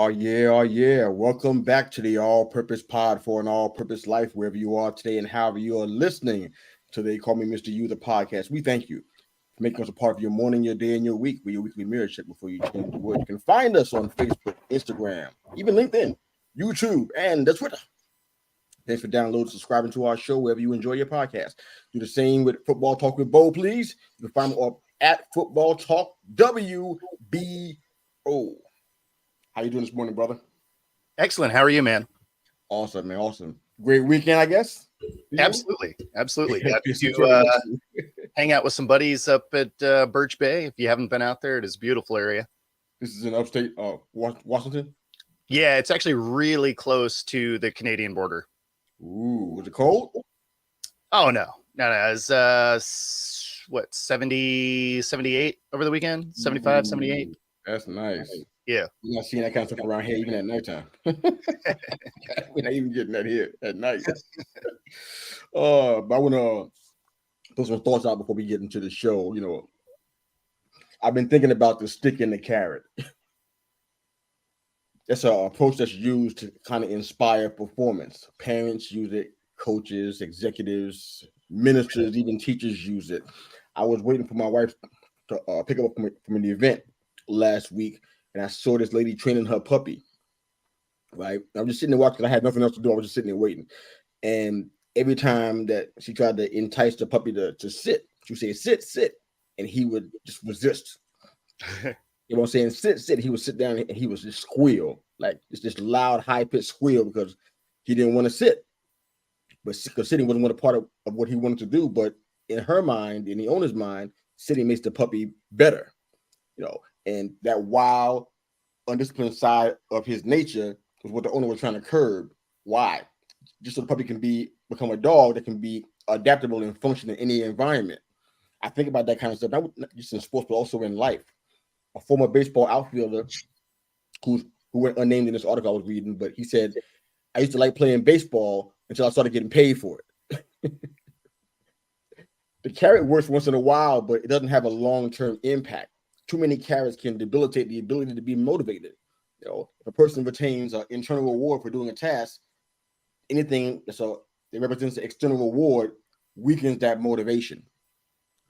Yeah. Welcome back to the All Purpose Pod for an All Purpose Life, wherever you are today and however you are listening to They Call Me Mr. You, the podcast. We thank you for making us a part of your morning, your day, and your week with your weekly mirror check before you change the world. You can find us on Facebook, Instagram, even LinkedIn, YouTube, and the Twitter. Thanks for downloading, subscribing to our show wherever you enjoy your podcast. Do the same with Football Talk with Bo, please. You can find me up at Football Talk WBO. How you doing this morning, brother? Excellent. How are you, man? Awesome, man. Awesome. Great weekend, I guess. Absolutely. Got to hang out with some buddies up at Birch Bay. If you haven't been out there, it is a beautiful area. This is in upstate Washington? Yeah, it's actually really close to the Canadian border. Ooh, was it cold? Oh, no. It's 70, 78 over the weekend? 75, 78? That's nice. Yeah. We're not seeing that kind of stuff around here even at nighttime. We're not even getting that here at night. But I want to put some thoughts out before we get into the show. You know, I've been thinking about the stick and the carrot. That's an approach that's used to kind of inspire performance. Parents use it, coaches, executives, ministers, even teachers use it. I was waiting for my wife to pick up from an event last week, and I saw this lady training her puppy. Right, I'm just sitting there watching. I had nothing else to do. I was just sitting there waiting, and every time that she tried to entice the puppy to sit, she would say, "Sit," and he would just resist. You know what I'm saying? Sit. He would sit down and he was just squeal, like it's this loud, high-pitched squeal because he didn't want to sit. But because sitting wasn't one part of what he wanted to do. But in her mind, in the owner's mind, sitting makes the puppy better. You know, and that wild, undisciplined side of his nature was what the owner was trying to curb. Why? Just so the puppy can become a dog that can be adaptable and function in any environment. I think about that kind of stuff, not just in sports, but also in life. A former baseball outfielder who went unnamed in this article I was reading, but he said, I used to like playing baseball until I started getting paid for it. The carrot works once in a while, but it doesn't have a long-term impact. Too many carrots can debilitate the ability to be motivated. You know, if a person retains an internal reward for doing a task, anything that represents an external reward weakens that motivation.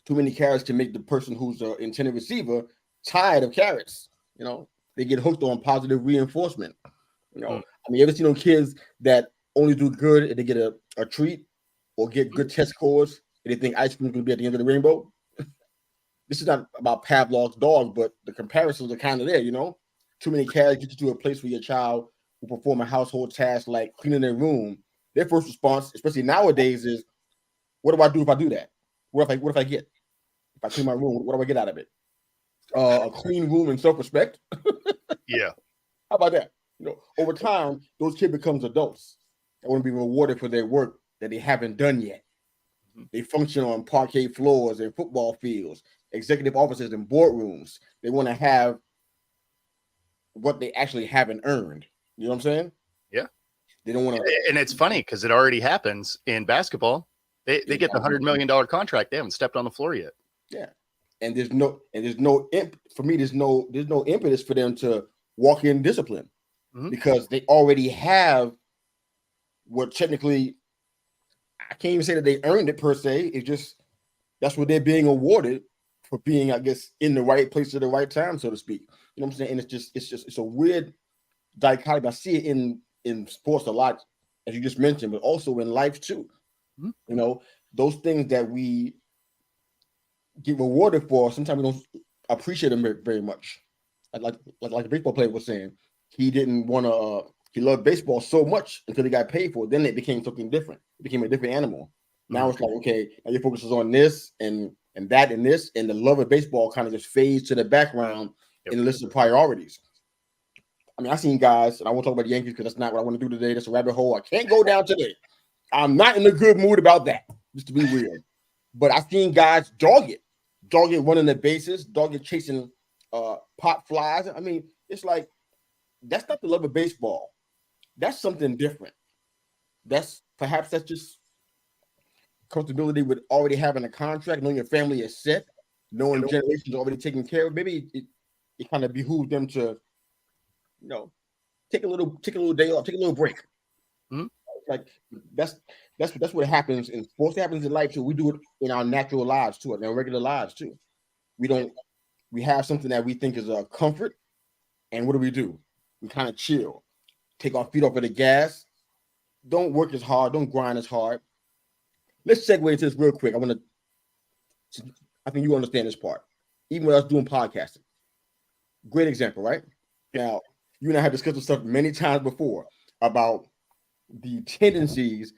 Too many carrots can make the person who's an intended receiver tired of carrots. You know, they get hooked on positive reinforcement. You know, I mean, you ever seen those kids that only do good if they get a treat or get good test scores and they think ice cream is going to be at the end of the rainbow? This is not about Pavlov's dog, but the comparisons are kind of there, you know? Too many carrots get you to a place where your child will perform a household task like cleaning their room. Their first response, especially nowadays, is, what do I do if I do that? What if I get? If I clean my room, what do I get out of it? A clean room and self-respect. Yeah. How about that? You know, over time, those kids becomes adults that want to be rewarded for their work that they haven't done yet. They function on parquet floors and football fields, executive offices and boardrooms. They want to have what they actually haven't earned. You know what I'm saying? Yeah. They don't want to. And it's funny because it already happens in basketball. They get the $100 million contract. They haven't stepped on the floor yet. Yeah. And there's no for me, there's no impetus for them to walk in discipline because they already have what technically, I can't even say that they earned it per se. It's just that's what they're being awarded for being, I guess, in the right place at the right time, so to speak. You know what I'm saying? And it's a weird dichotomy. I see it in sports a lot, as you just mentioned, but also in life too. You know, those things that we get rewarded for, sometimes we don't appreciate them very much. Like the baseball player was saying, he didn't want to. He loved baseball so much until he got paid for it. Then it became something different. It became a different animal. Now it's like, okay, now your focus is on this and that and this, and the love of baseball kind of just fades to the background in the list of priorities. I mean, I've seen guys, and I won't talk about the Yankees because that's not what I want to do today. That's a rabbit hole I can't go down today. I'm not in a good mood about that, just to be real. But I've seen guys dog it running the bases, dog it chasing pop flies. I mean, it's like, that's not the love of baseball. That's something different. That's just comfortability with already having a contract, knowing your family is set, knowing generations already taken care of. Maybe it kind of behooves them to, you know, take a little day off, take a little break. Mm-hmm. Like that's what happens in sports. It happens in life too. We do it in our natural lives too, in our regular lives too. We have something that we think is a comfort, and what do? We kind of chill, take our feet off of the gas. Don't work as hard. Don't grind as hard. Let's segue into this real quick. I think you understand this part. Even with us doing podcasting, great example, right? Now, you and I have discussed this stuff many times before about the tendencies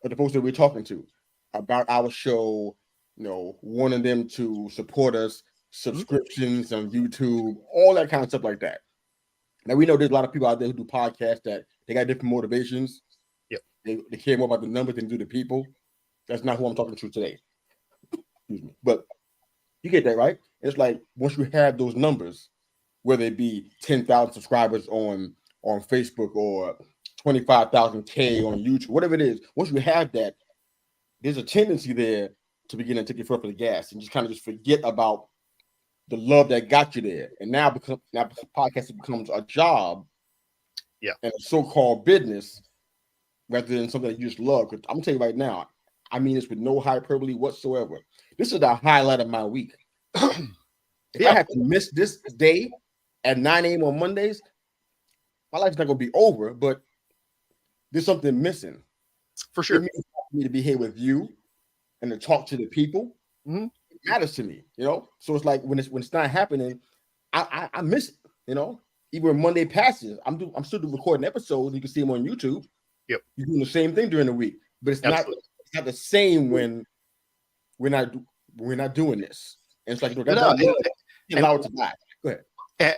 of the folks that we're talking to about our show, wanting them to support us, subscriptions on YouTube, all that kind of stuff like that. Now, we know there's a lot of people out there who do podcasts that they got different motivations. Yep. They care more about the numbers than do the people. That's not who I'm talking to today. Excuse me. But you get that, right? It's like once you have those numbers, whether it be 10,000 subscribers on Facebook or 25,000 K on YouTube, whatever it is, once you have that, there's a tendency there to begin to take your foot off the gas and just kind of just forget about the love that got you there. And now podcasting becomes a job, and a so-called business rather than something that you just love. Because I'm gonna tell you right now, I mean this with no hyperbole whatsoever. This is the highlight of my week. If I have to miss this day at 9 a.m. on Mondays, my life's not gonna be over, but there's something missing. For sure. It means for me to be here with you and to talk to the people. Mm-hmm. It matters to me, So it's like when it's not happening, I miss it, Even when Monday passes, I'm still recording episodes. You can see them on YouTube. Yep. You're doing the same thing during the week, but it's not the same when we're not doing this. And it's like allow it to die. Go ahead.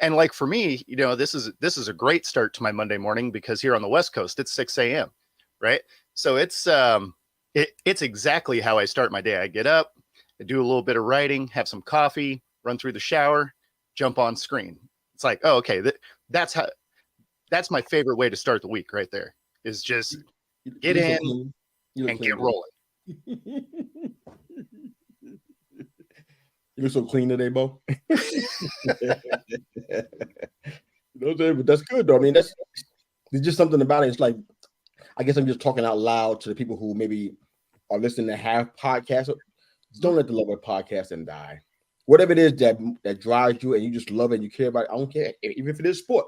And like for me, this is a great start to my Monday morning because here on the West Coast it's 6 a.m. right? So it's exactly how I start my day. I get up, I do a little bit of writing, have some coffee, run through the shower, jump on screen. It's like, oh, okay, that's my favorite way to start the week right there. Is just get in and get rolling. You look so clean today, Bo. But that's good though. I mean, there's just something about it. It's like, I guess I'm just talking out loud to the people who maybe are listening to have podcasts. Don't let the love of podcasting die. Whatever it is that drives you and you just love it and you care about it, I don't care. Even if it is sport.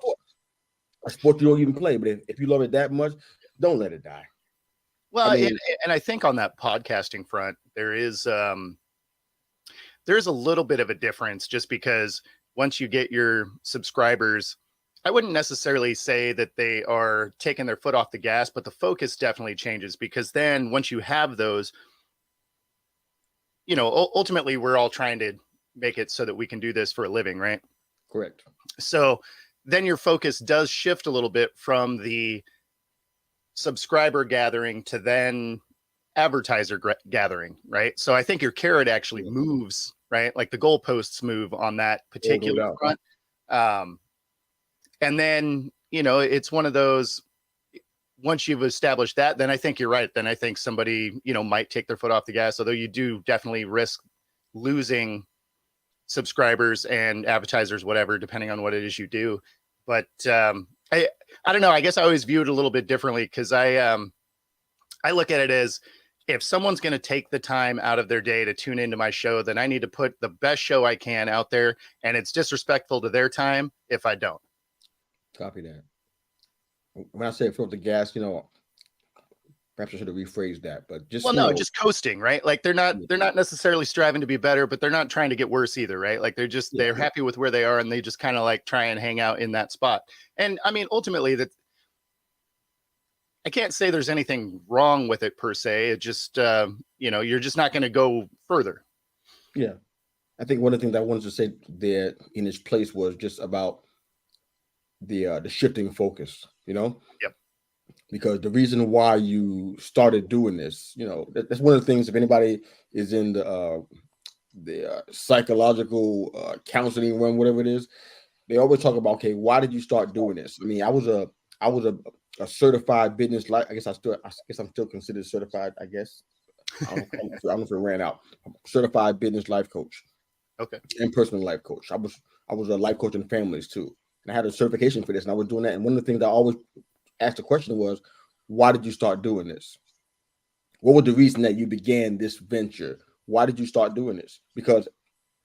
A sport you don't even play, but if you love it that much, don't let it die. Well, and I think on that podcasting front, there is a little bit of a difference just because once you get your subscribers, I wouldn't necessarily say that they are taking their foot off the gas, but the focus definitely changes because then once you have those, ultimately we're all trying to make it so that we can do this for a living, right? Correct. So then your focus does shift a little bit from the subscriber gathering to then advertiser gathering, right? So I think your carrot actually moves, right? Like the goalposts move on that particular front. And then, it's one of those, once you've established that, then I think you're right. Then I think somebody, might take their foot off the gas, although you do definitely risk losing subscribers and advertisers, whatever, depending on what it is you do. But I don't know. I guess I always view it a little bit differently because I look at it as if someone's going to take the time out of their day to tune into my show, then I need to put the best show I can out there. And it's disrespectful to their time if I don't. Copy that. When I say fill up the gas, perhaps I should have rephrased that, but just just coasting, right? Like they're not necessarily striving to be better, but they're not trying to get worse either, right? Like they're happy with where they are and they just kind of like try and hang out in that spot. And I mean, ultimately that I can't say there's anything wrong with it per se. It just you're just not going to go further. Yeah. I think one of the things I wanted to say there in its place was just about the shifting focus, Yep. Because the reason why you started doing this, that's one of the things. If anybody is in the psychological counseling realm, whatever it is, they always talk about, okay, why did you start doing this? I mean, I was a certified business life. I guess I'm still considered certified. I guess I don't know if it ran out. Certified business life coach. Okay. And personal life coach. I was a life coach in families too. and I had a certification for this, and I was doing that. And one of the things I always asked the question was, why did you start doing this? What was the reason that you began this venture? Why did you start doing this? Because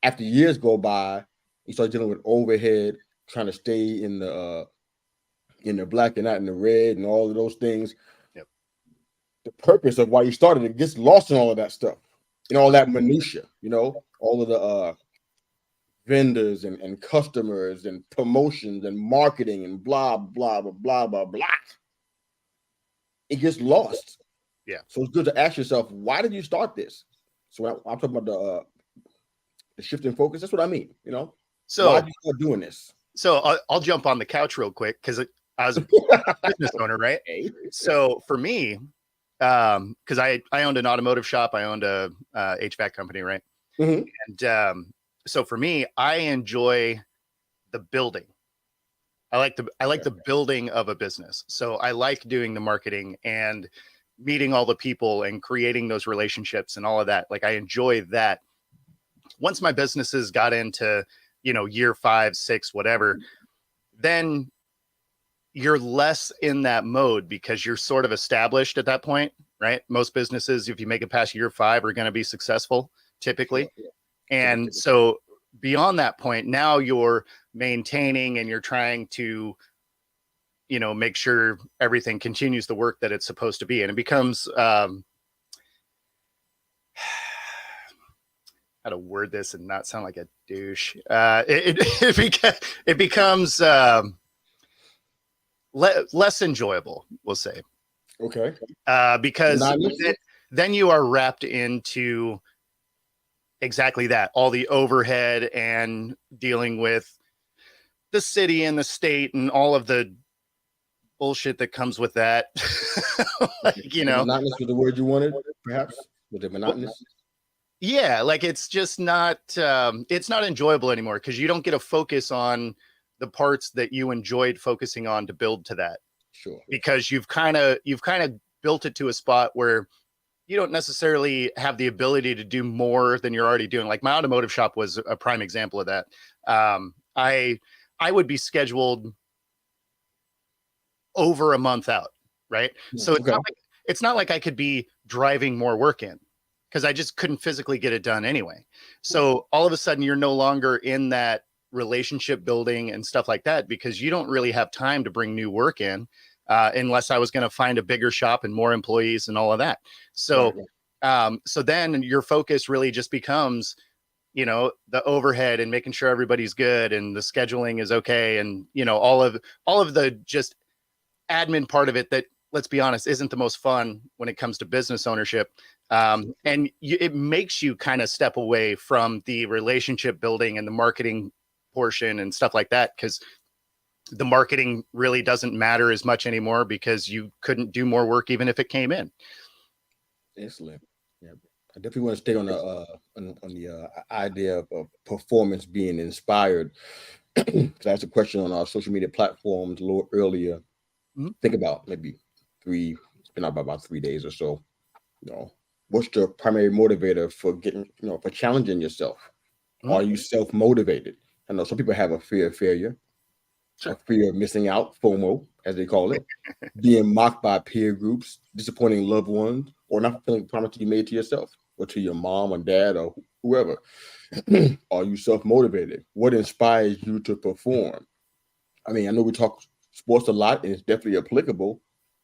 after years go by, you start dealing with overhead, trying to stay in the black and not in the red, and all of those things. Yep. The purpose of why you started it gets lost in all of that stuff, and all that minutia. All of the vendors and customers and promotions and marketing and blah blah blah blah blah blah. It gets lost. Yeah. So it's good to ask yourself, why did you start this? So I'm talking about the shift in focus. That's what I mean. So why did you start doing this? So I'll jump on the couch real quick because I was a business owner, right? Okay. So for me, because I owned an automotive shop, I owned a HVAC company, right? Mm-hmm. And so for me, I enjoy the building. I like the building of a business. So I like doing the marketing and meeting all the people and creating those relationships and all of that. Like I enjoy that. Once my businesses got into, year 5, 6, whatever, then you're less in that mode because you're sort of established at that point, right? Most businesses, if you make it past year 5, are going to be successful typically. Yeah. And so beyond that point, now you're maintaining and you're trying to, make sure everything continues the work that it's supposed to be. And it becomes, how to word this and not sound like a douche. It becomes less enjoyable, we'll say. Okay. Because then you are wrapped into exactly that, all the overhead and dealing with the city and the state and all of the bullshit that comes with that. Monotonous was the word you wanted, perhaps? Was it monotonous? Yeah, like it's just not it's not enjoyable anymore because you don't get a focus on the parts that you enjoyed focusing on to build to that. Sure. Because you've kind of built it to a spot where you don't necessarily have the ability to do more than you're already doing. Like my automotive shop was a prime example of that. I would be scheduled over a month out, right? So it's not like I could be driving more work in because I just couldn't physically get it done anyway. So all of a sudden you're no longer in that relationship building and stuff like that because you don't really have time to bring new work in unless I was going to find a bigger shop and more employees and all of that. So, so then your focus really just becomes, the overhead and making sure everybody's good and the scheduling is okay. And, all of the just admin part of it that, let's be honest, isn't the most fun when it comes to business ownership. And it makes you kind of step away from the relationship building and the marketing portion and stuff like that. Cause the marketing really doesn't matter as much anymore because you couldn't do more work even if it came in. Excellent. Yeah, I definitely want to stay on the idea of performance being inspired. Because I asked a question on our social media platforms a little earlier. Mm-hmm. Think about maybe it's been out about 3 days or so. What's your primary motivator for getting, for challenging yourself? Mm-hmm. Are you self-motivated? I know some people have a fear of failure. Sure. A fear of missing out, FOMO, as they call it, being mocked by peer groups, disappointing loved ones, or not fulfilling the promise you made to yourself or to your mom or dad or whoever. Are you self-motivated? What inspires you to perform? I mean, I know we talk sports a lot and it's definitely applicable,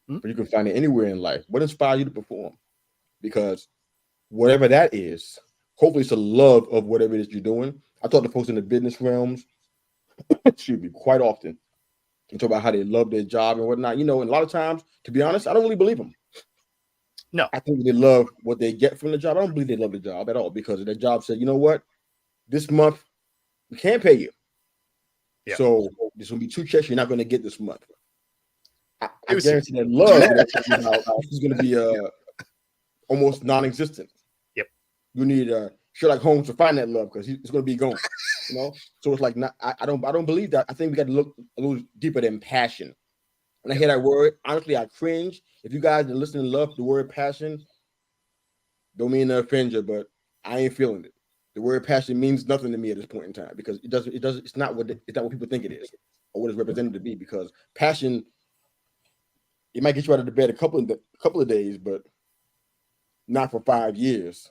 but you can find it anywhere in life. What inspires you to perform? Because whatever that is, hopefully it's a love of whatever it is you're doing. I talk to folks in the business realms, excuse me, quite often, and talk about how they love their job and whatnot. And a lot of times, to be honest, I don't really believe them. No. I think they love what they get from the job. I don't believe they love the job at all because their job said, you know what? This month, we can't pay you. Yeah. So there's going to be 2 checks you're not going to get this month. I guarantee that love is going to be almost non-existent. Yep. You need Sherlock Holmes to find that love because it's going to be gone. So it's like I don't believe that. I think we got to look a little deeper than passion. When I hear that word, honestly, I cringe. If you guys are listening and love the word passion, don't mean to offend you, but I ain't feeling it. The word passion means nothing to me at this point in time because it's not what people think it is. or what it's represented to be, because passion, it might get you out of the bed a couple of days, but not for 5 years,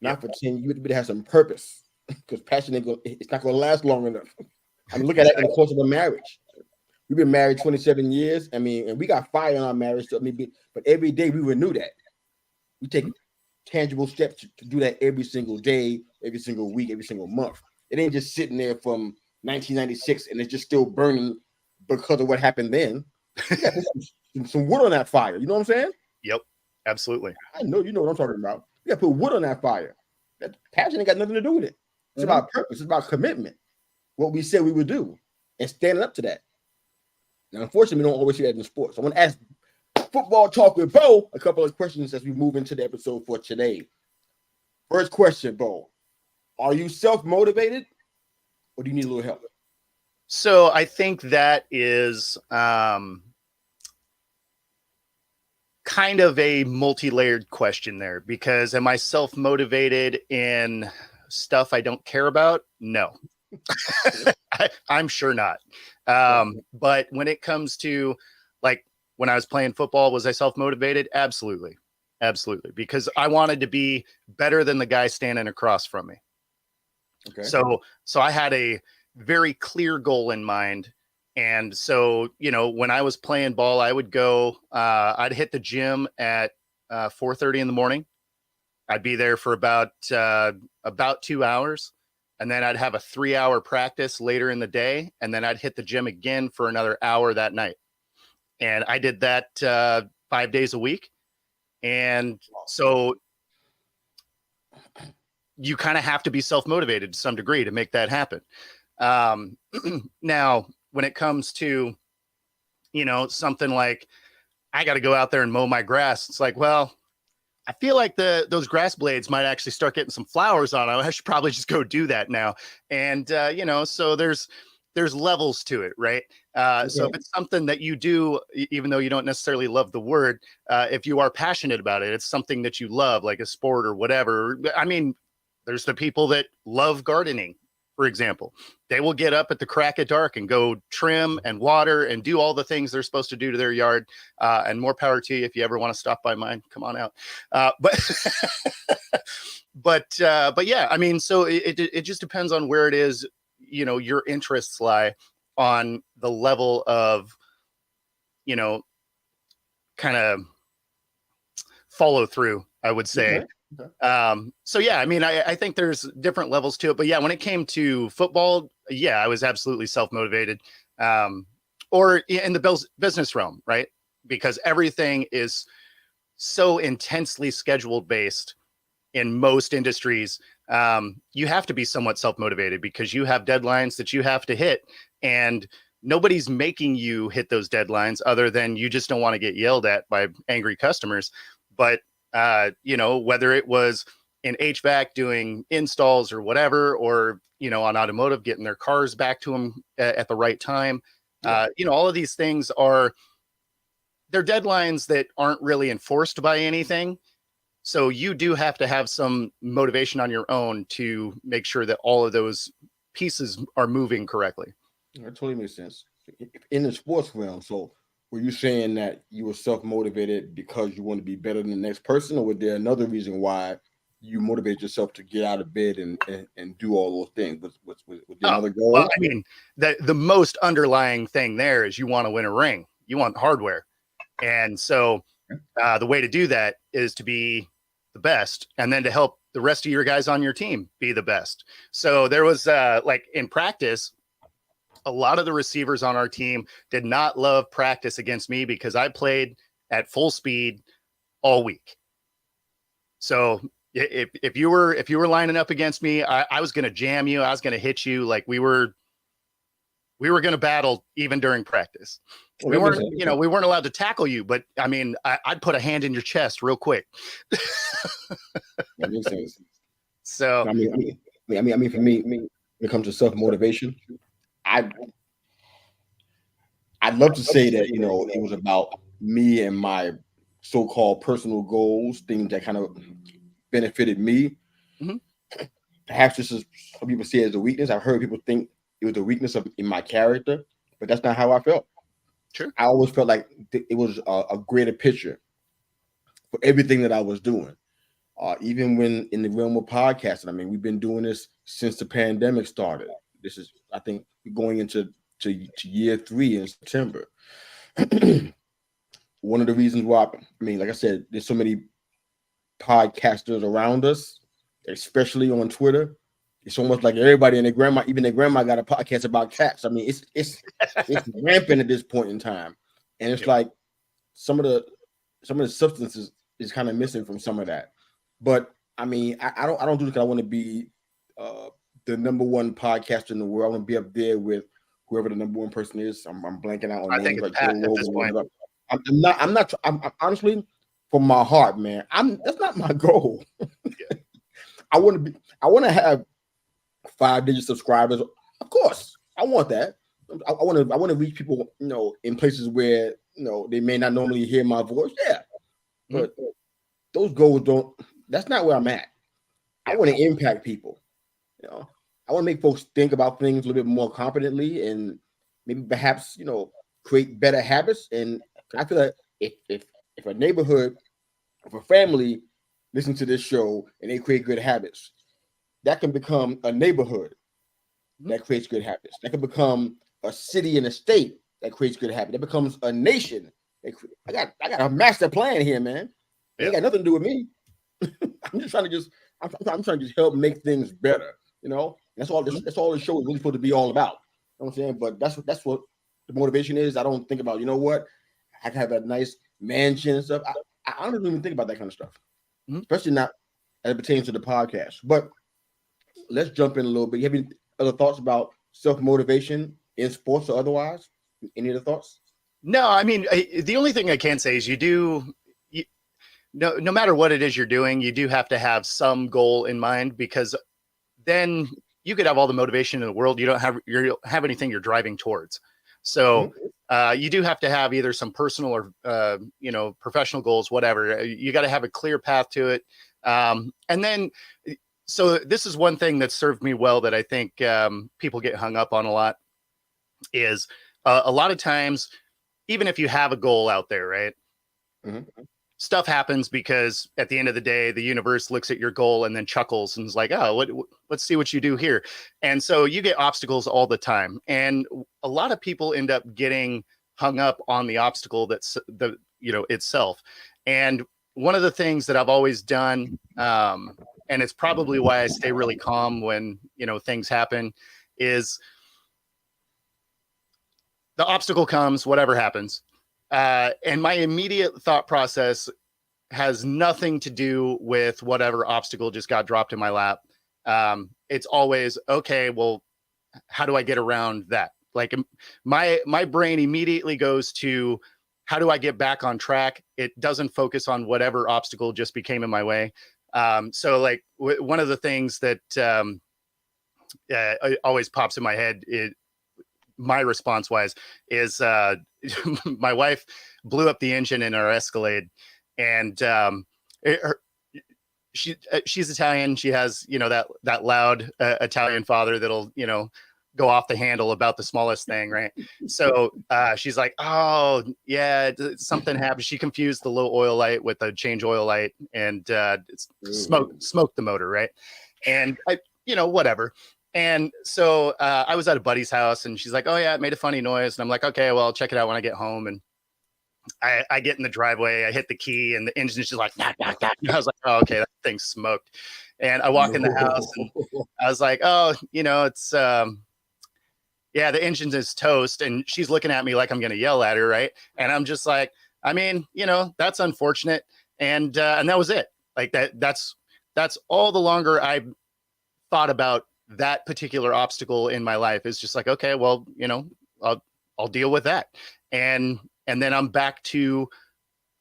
not for 10. You have to have some purpose, because passion it's not going to last long enough. I mean, look at that in the course of a marriage. We've been married 27 years. I mean, and we got fire in our marriage. So, I mean, but every day we renew that. We take tangible steps to do that every single day, every single week, every single month. It ain't just sitting there from 1996 and it's just still burning because of what happened then. You got to put some wood on that fire. You know what I'm saying? Yep, absolutely. I know you know what I'm talking about. You got to put wood on that fire. That passion ain't got nothing to do with it. It's about purpose. It's about commitment. What we said we would do and standing up to that. Now, unfortunately, we don't always see that in sports. I want to ask Football Talk with Bo a couple of questions as we move into the episode for today. First question, Bo. Are you self-motivated or do you need a little help? So I think that is kind of a multi-layered question there, because am I self-motivated in stuff I don't care about? No. I'm sure not. But when it comes to, like, when I was playing football, was I self-motivated? Absolutely. Absolutely. Because I wanted to be better than the guy standing across from me. Okay. So I had a very clear goal in mind. And so, when I was playing ball, I would go, I'd hit the gym at 4:30 in the morning. I'd be there for about 2 hours. And then I'd have a 3-hour practice later in the day. And then I'd hit the gym again for another hour that night. And I did that 5 days a week. And so you kind of have to be self-motivated to some degree to make that happen. Now, when it comes to, something like, I got to go out there and mow my grass, it's like, well, I feel like those grass blades might actually start getting some flowers on them. I should probably just go do that now. And, so there's levels to it, right? So if it's something that you do, even though you don't necessarily love the word, if you are passionate about it, it's something that you love, like a sport or whatever. I mean, there's the people that love gardening, for example. They will get up at the crack of dark and go trim and water and do all the things they're supposed to do to their yard. And more power to you. If you ever want to stop by mine, come on out. But yeah, I mean, so it just depends on where it is, your interests lie on the level of, kind of follow through, I would say. Okay. So yeah, I mean, I think there's different levels to it, but yeah, when it came to football, yeah, I was absolutely self-motivated, or in the business realm, right? Because everything is so intensely scheduled based in most industries. You have to be somewhat self-motivated because you have deadlines that you have to hit, and nobody's making you hit those deadlines other than you just don't want to get yelled at by angry customers. But whether it was in HVAC doing installs or whatever, or, on automotive, getting their cars back to them at the right time. All of these things they're deadlines that aren't really enforced by anything. So you do have to have some motivation on your own to make sure that all of those pieces are moving correctly. That totally makes sense. In the sports realm, so were you saying that you were self-motivated because you want to be better than the next person, or was there another reason why you motivate yourself to get out of bed and do all those things? Was there another goal? Well, I mean, the most underlying thing there is you want to win a ring. You want hardware. And so the way to do that is to be the best, and then to help the rest of your guys on your team be the best. So there was like in practice, a lot of the receivers on our team did not love practice against me because I played at full speed all week. So if you were lining up against me, I was going to jam you. I was going to hit you. Like we were going to battle even during practice. We weren't allowed to tackle you, but I mean, I'd put a hand in your chest real quick. That makes sense. So I mean, for me, when it comes to self-motivation, I'd love to say that, it was about me and my so-called personal goals, things that kind of benefited me. Mm-hmm. Perhaps this is some people see it as a weakness. I've heard people think it was a weakness in my character, but that's not how I felt. Sure. I always felt like it was a greater picture for everything that I was doing. Even when in the realm of podcasting, I mean, we've been doing this since the pandemic started. This is, I think, going into year 3 in September. One of the reasons why, I mean, like I said, there's so many podcasters around us, especially on Twitter. It's almost like everybody and even their grandma got a podcast about cats. I mean, it's rampant at this point in time, and it's like some of the substances is kind of missing from some of that. But I mean, I don't do this because I want to be the number one podcaster in the world. I want to be up there with whoever the number one person is. I'm blanking out on names like Joe Rogan. I'm honestly, from my heart, man. That's not my goal. I want to have 5-digit subscribers. Of course, I want that. I want to reach people, in places where they may not normally hear my voice. Yeah, but those goals don't. That's not where I'm at. I want to impact people. I want to make folks think about things a little bit more competently and maybe perhaps create better habits. And I feel like if a neighborhood, if a family listen to this show and they create good habits, that can become a neighborhood that creates good habits. That can become a city and a state that creates good habits. That becomes a nation. I got a master plan here, man. It ain't got nothing to do with me. I'm just trying to I'm trying to just help make things better. That's all the show is really supposed to be all about. You know what I'm saying? But that's what the motivation is. I don't think about, I can have a nice mansion and stuff. I don't even think about that kind of stuff, especially not as it pertains to the podcast. But let's jump in a little bit. You have any other thoughts about self-motivation in sports or otherwise? Any other thoughts? No, I mean, the only thing I can say is no matter what it is you're doing, you do have to have some goal in mind, because then you could have all the motivation in the world. You don't have anything you're driving towards. So you do have to have either some personal or, professional goals, whatever. You got to have a clear path to it. And then, so this is one thing that served me well that I think people get hung up on a lot is a lot of times, even if you have a goal out there, right? Stuff happens because at the end of the day, the universe looks at your goal and then chuckles and is like, oh, let's see what you do here. And so you get obstacles all the time. And a lot of people end up getting hung up on the obstacle that's itself. And one of the things that I've always done, and it's probably why I stay really calm when, things happen, is the obstacle comes, whatever happens. And my immediate thought process has nothing to do with whatever obstacle just got dropped in my lap. It's always, okay, well, how do I get around that? Like my brain immediately goes to, how do I get back on track? It doesn't focus on whatever obstacle just became in my way. So like one of the things that always pops in my head, my response wise, is my wife blew up the engine in our Escalade, and she's Italian. She has, that loud Italian father that'll, go off the handle about the smallest thing. Right. So she's like, oh yeah, something happened. She confused the low oil light with the change oil light, and smoked the motor. Right. And whatever. And so I was at a buddy's house, and she's like, oh yeah, it made a funny noise. And I'm like, okay, well, I'll check it out when I get home. And I get in the driveway, I hit the key, and the engine's just like, knock, knock, knock. And I was like, oh, okay, that thing's smoked. And I walk in the house, and I was like, oh, it's, yeah, the engine is toast. And she's looking at me like I'm going to yell at her. Right. And I'm just like, I mean, that's unfortunate. And that was it. Like that's all the longer I thought about that particular obstacle in my life. Is just like, okay, well, I'll deal with that. And then I'm back to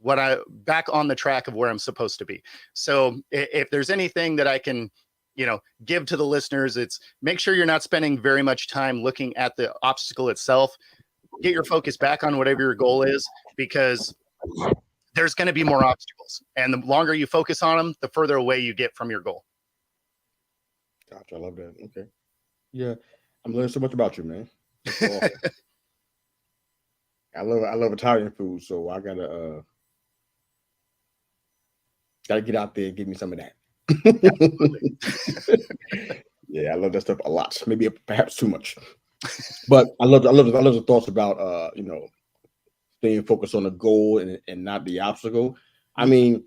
back on the track of where I'm supposed to be. So if there's anything that I can, give to the listeners, it's make sure you're not spending very much time looking at the obstacle itself. Get your focus back on whatever your goal is, because there's going to be more obstacles. And the longer you focus on them, the further away you get from your goal. Gotcha. I love that. Okay. Yeah. I'm learning so much about you, man. I love Italian food, so I gotta get out there and give me some of that. Yeah, I love that stuff a lot. Maybe perhaps too much, but I love the thoughts about staying focused on the goal and not the obstacle. I mean,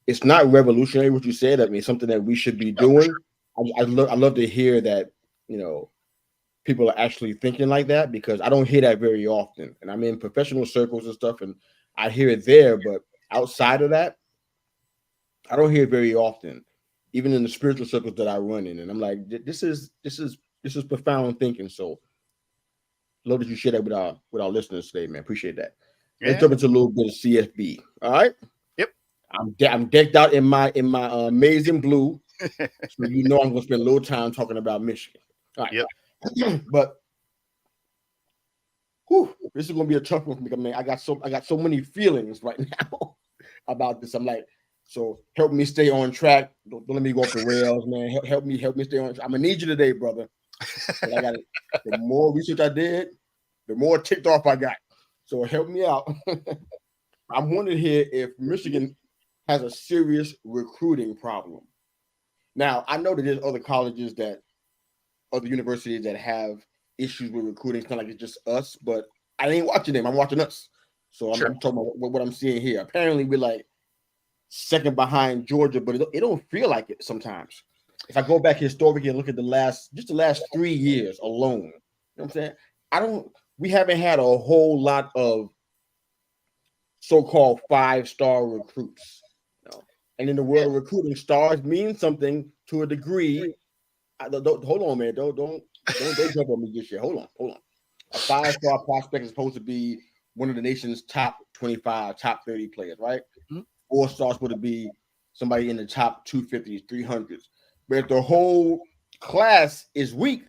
it's not revolutionary what you said. I mean, something that we should be No, for doing. sure. I love to hear that people are actually thinking like that, because I don't hear that very often. And I'm in professional circles and stuff, and I hear it there, but outside of that, I don't hear it very often, even in the spiritual circles that I run in. And I'm like, this is profound thinking. So love that you share that with our listeners today, man. Appreciate that. Let's Yeah. jump into a little bit of CFB. All right. Yep. I'm decked out in my amazing blue, so I'm gonna spend a little time talking about Michigan. All right. Yep. But this is gonna be a tough one for me. I mean, I got so many feelings right now about this. I'm like, so help me stay on track. Don't let me go off the rails, man. Help me stay on track. I'm gonna need you today, brother. But I got the more research I did, the more ticked off I got. So help me out. I'm wondering here if Michigan has a serious recruiting problem. Now, I know that there's other universities that have issues with recruiting. It's not like it's just us, but I ain't watching them. I'm watching us. So I'm talking about what I'm seeing here. Apparently, we're like second behind Georgia, but it don't feel like it sometimes. If I go back historically and look at the last 3 years alone, you know what I'm saying? We haven't had a whole lot of so-called 5-star recruits. And in the world of recruiting, stars mean something to a degree. Hold on, man. Don't jump on me just yet. Hold on. A 5-star prospect is supposed to be one of the nation's top 25, top 30 players, right? Mm-hmm. 4 stars would be somebody in the top 250s, 300s. But if the whole class is weak,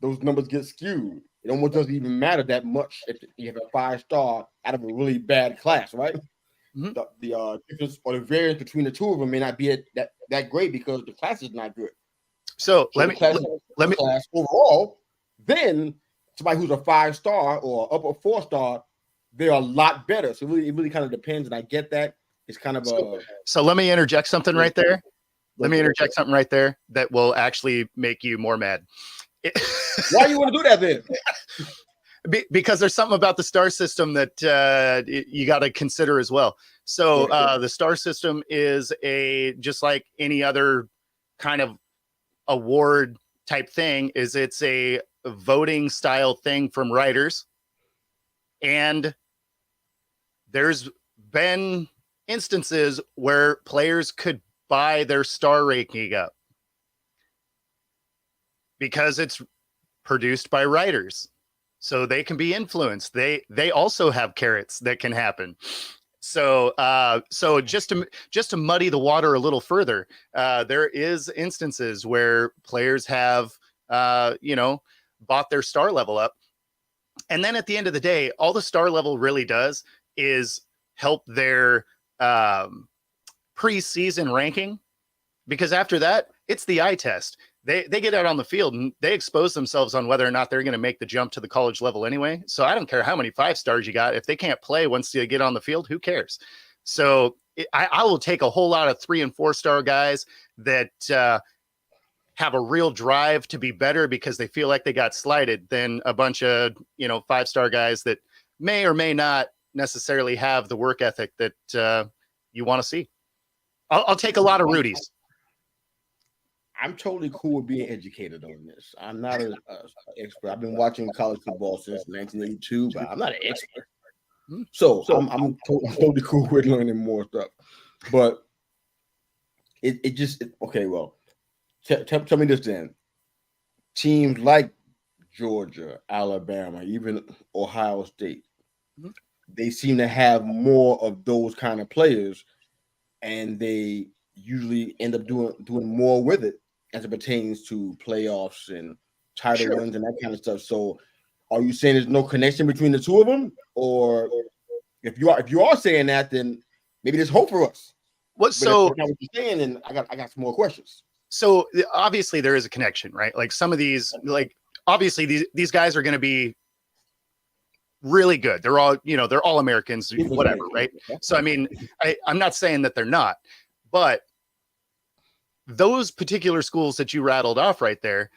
those numbers get skewed. It almost doesn't even matter that much if you have a 5-star out of a really bad class, right? Mm-hmm. The difference or the variance between the two of them may not be that great because the class is not good. So let me class overall. Then somebody who's a 5-star or upper 4-star, they're a lot better. So it really kind of depends, and I get that. It's kind of so let me interject something right there. Let me interject something right there that will actually make you more mad. Why you want to do that then? Because there's something about the star system that you got to consider as well. So the star system is just like any other kind of award type thing. It's a voting style thing from writers, and there's been instances where players could buy their star ranking up because it's produced by writers, so they can be influenced. They also have carrots that can happen. So just to muddy the water a little further, there is instances where players have bought their star level up, and then at the end of the day, all the star level really does is help their preseason ranking, because after that, it's the eye test. They get out on the field and they expose themselves on whether or not they're going to make the jump to the college level anyway. So I don't care how many 5-stars you got. If they can't play once they get on the field, who cares? So I will take a whole lot of 3- and 4-star guys that have a real drive to be better because they feel like they got slighted than a bunch of 5-star guys that may or may not necessarily have the work ethic that you want to see. I'll take a lot of Rudies. I'm totally cool with being educated on this. I'm not an expert. I've been watching college football since 1982, but I'm not an expert. So I'm totally cool with learning more stuff. But okay. Well, tell me this then. Teams like Georgia, Alabama, even Ohio State, they seem to have more of those kind of players, and they usually end up doing more with it as it pertains to playoffs and title runs and that kind of stuff. So are you saying there's no connection between the two of them? Or if you are saying that, then maybe there's hope for us. If that's not what you're saying, then I got some more questions. So obviously there is a connection, right? Like some of these, like obviously these guys are going to be really good. They're all, they're all Americans, whatever, right? So, I mean, I'm not saying that they're not, but those particular schools that you rattled off right there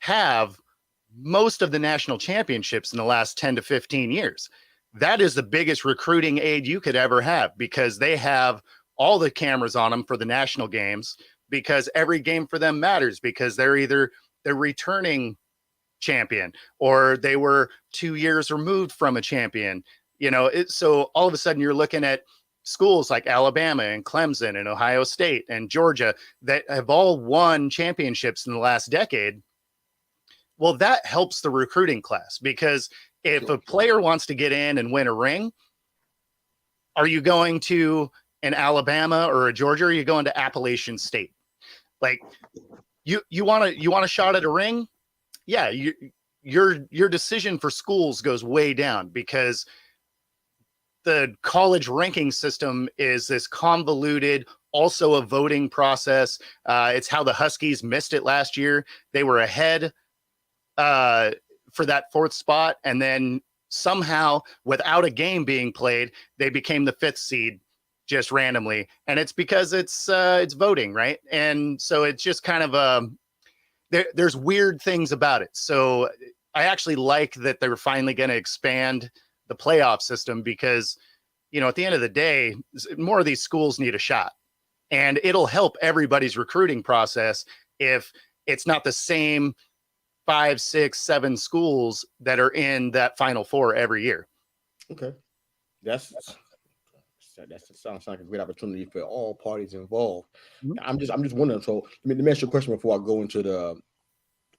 have most of the national championships in the last 10 to 15 years. That is the biggest recruiting aid you could ever have, because they have all the cameras on them for the national games, because every game for them matters, because they're either the returning champion or they were 2 years removed from a champion. So all of a sudden you're looking at schools like Alabama and Clemson and Ohio State and Georgia that have all won championships in the last decade. Well, that helps the recruiting class, because if a player wants to get in and win a ring, are you going to an Alabama or a Georgia? Or are you going to Appalachian State? Like, you want a shot at a ring? Yeah, your decision for schools goes way down, because the college ranking system is this convoluted, also a voting process. It's how the Huskies missed it last year. They were ahead for that 4th spot, and then somehow, without a game being played, they became the 5th seed just randomly, and it's because it's voting, right? And so it's just kind of there's weird things about it. So I actually like that they're finally going to expand the playoff system, because at the end of the day, more of these schools need a shot, and it'll help everybody's recruiting process if it's not the same 5, 6, 7 schools that are in that Final Four every year. Okay, that sounds like a great opportunity for all parties involved. Mm-hmm. I'm just wondering. So let me ask you a question before I go into the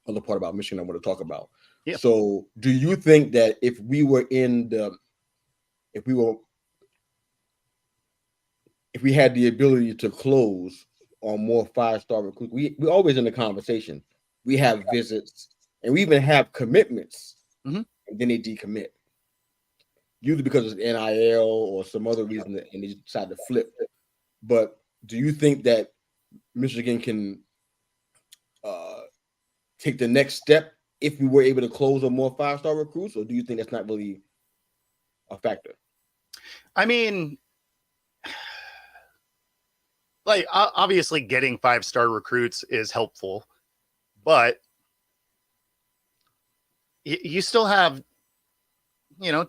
other part about Michigan I want to talk about. Yeah. So do you think that if we had the ability to close on more 5-star recruits, we're always in the conversation. We have visits and we even have commitments, mm-hmm. and then they decommit. Usually because it's NIL or some other reason, and they decide to flip. But do you think that Michigan can take the next step if we were able to close on more 5-star recruits, or do you think that's not really a factor? I mean, like, obviously getting 5-star recruits is helpful, but you still have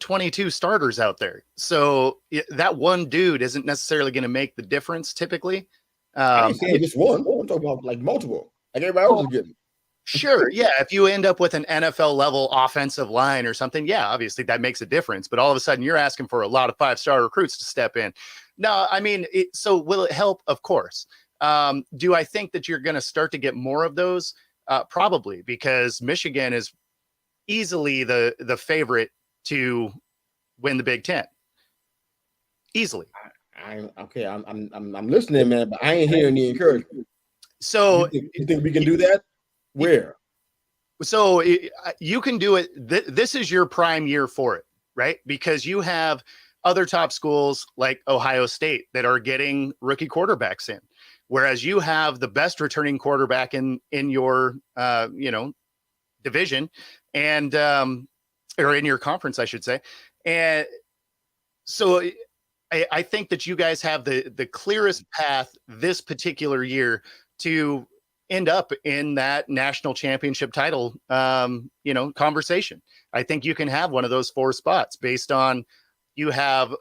22 starters out there. So that one dude isn't necessarily going to make the difference typically. I ain't saying just one. I'm talking about like multiple. Like everybody else is getting. Sure. Yeah. If you end up with an NFL level offensive line or something, yeah, obviously that makes a difference. But all of a sudden you're asking for a lot of 5-star recruits to step in. No, I mean, so will it help? Of course. Do I think that you're going to start to get more of those? Probably, because Michigan is easily the favorite to win the Big Ten. Easily. I'm listening, man, but I ain't hearing the encouragement. So you think we can do that? Where? So you can do it. This is your prime year for it, right? Because you have other top schools like Ohio State that are getting rookie quarterbacks in, whereas you have the best returning quarterback in your division, and or in your conference, I should say. And so I think that you guys have the clearest path this particular year to end up in that national championship title, conversation. I think you can have one of those 4 spots based on you have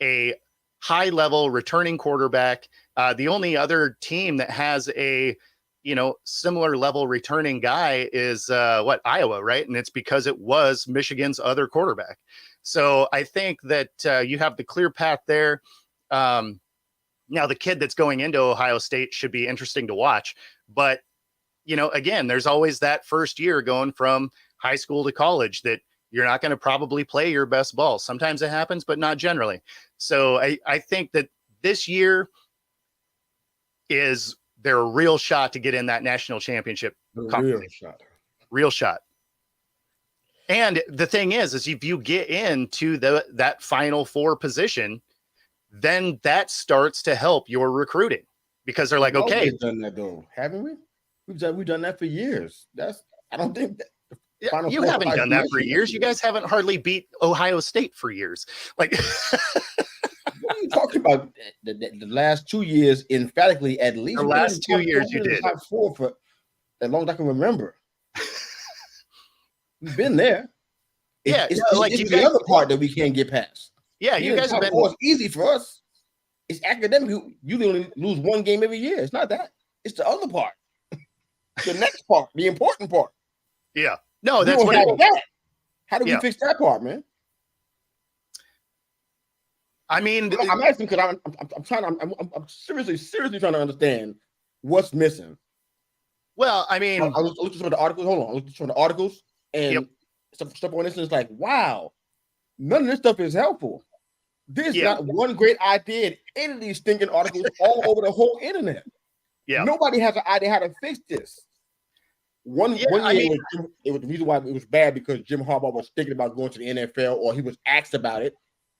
a high level returning quarterback. The only other team that has a, similar level returning guy is Iowa, right? And it's because it was Michigan's other quarterback. So I think that you have the clear path there. Now the kid that's going into Ohio State should be interesting to watch, but again, there's always that first year going from high school to college that you're not going to probably play your best ball. Sometimes it happens, but not generally. So I think that this year is their real shot to get in that national championship. Real shot. And the thing is if you get into that Final Four position, then that starts to help your recruiting, because they're like, okay, we've done that though, haven't we? We've done that for years. I don't think that You haven't done that for years. You guys haven't hardly beat Ohio State for years. Like, what are you talking about? The last 2 years, emphatically, at least the last 2 years you did. Top 4 for as long as I can remember. We've been there. It's the other part that we can't get past. Yeah, you guys have been. It's easy for us. It's academic. You only lose one game every year. It's not that. It's the other part. The next part, the important part. Yeah. No, that's what that. How do we fix that part, man? I mean, I'm asking because I'm seriously trying to understand what's missing. Well, I mean, I looked at some of the articles. Hold on, I looked at some of the articles and stuff on this, and it's like, wow, none of this stuff is helpful. There's not one great idea in any of these stinking articles all over the whole internet. Yeah, nobody has an idea how to fix this. One year, it was the reason why it was bad because Jim Harbaugh was thinking about going to the NFL, or he was asked about it.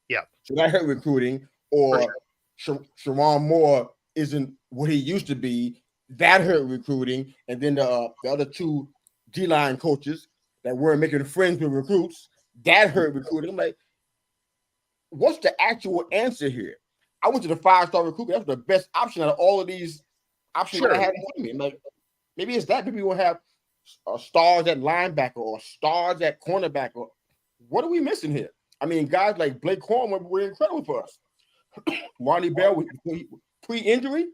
Yeah, so that hurt recruiting. Or Sharon Moore isn't what he used to be. That hurt recruiting. And then the other two D-line coaches that weren't making friends with recruits, that hurt recruiting. I'm like, what's the actual answer here? I went to the 5-star recruiting. That's the best option out of all of these options that I had in me. I'm like, maybe it's that. Maybe we'll have stars at linebacker or stars at cornerback. Or what are we missing here? I mean, guys like Blake Corum were incredible for us. Ronnie Bell, pre-injury,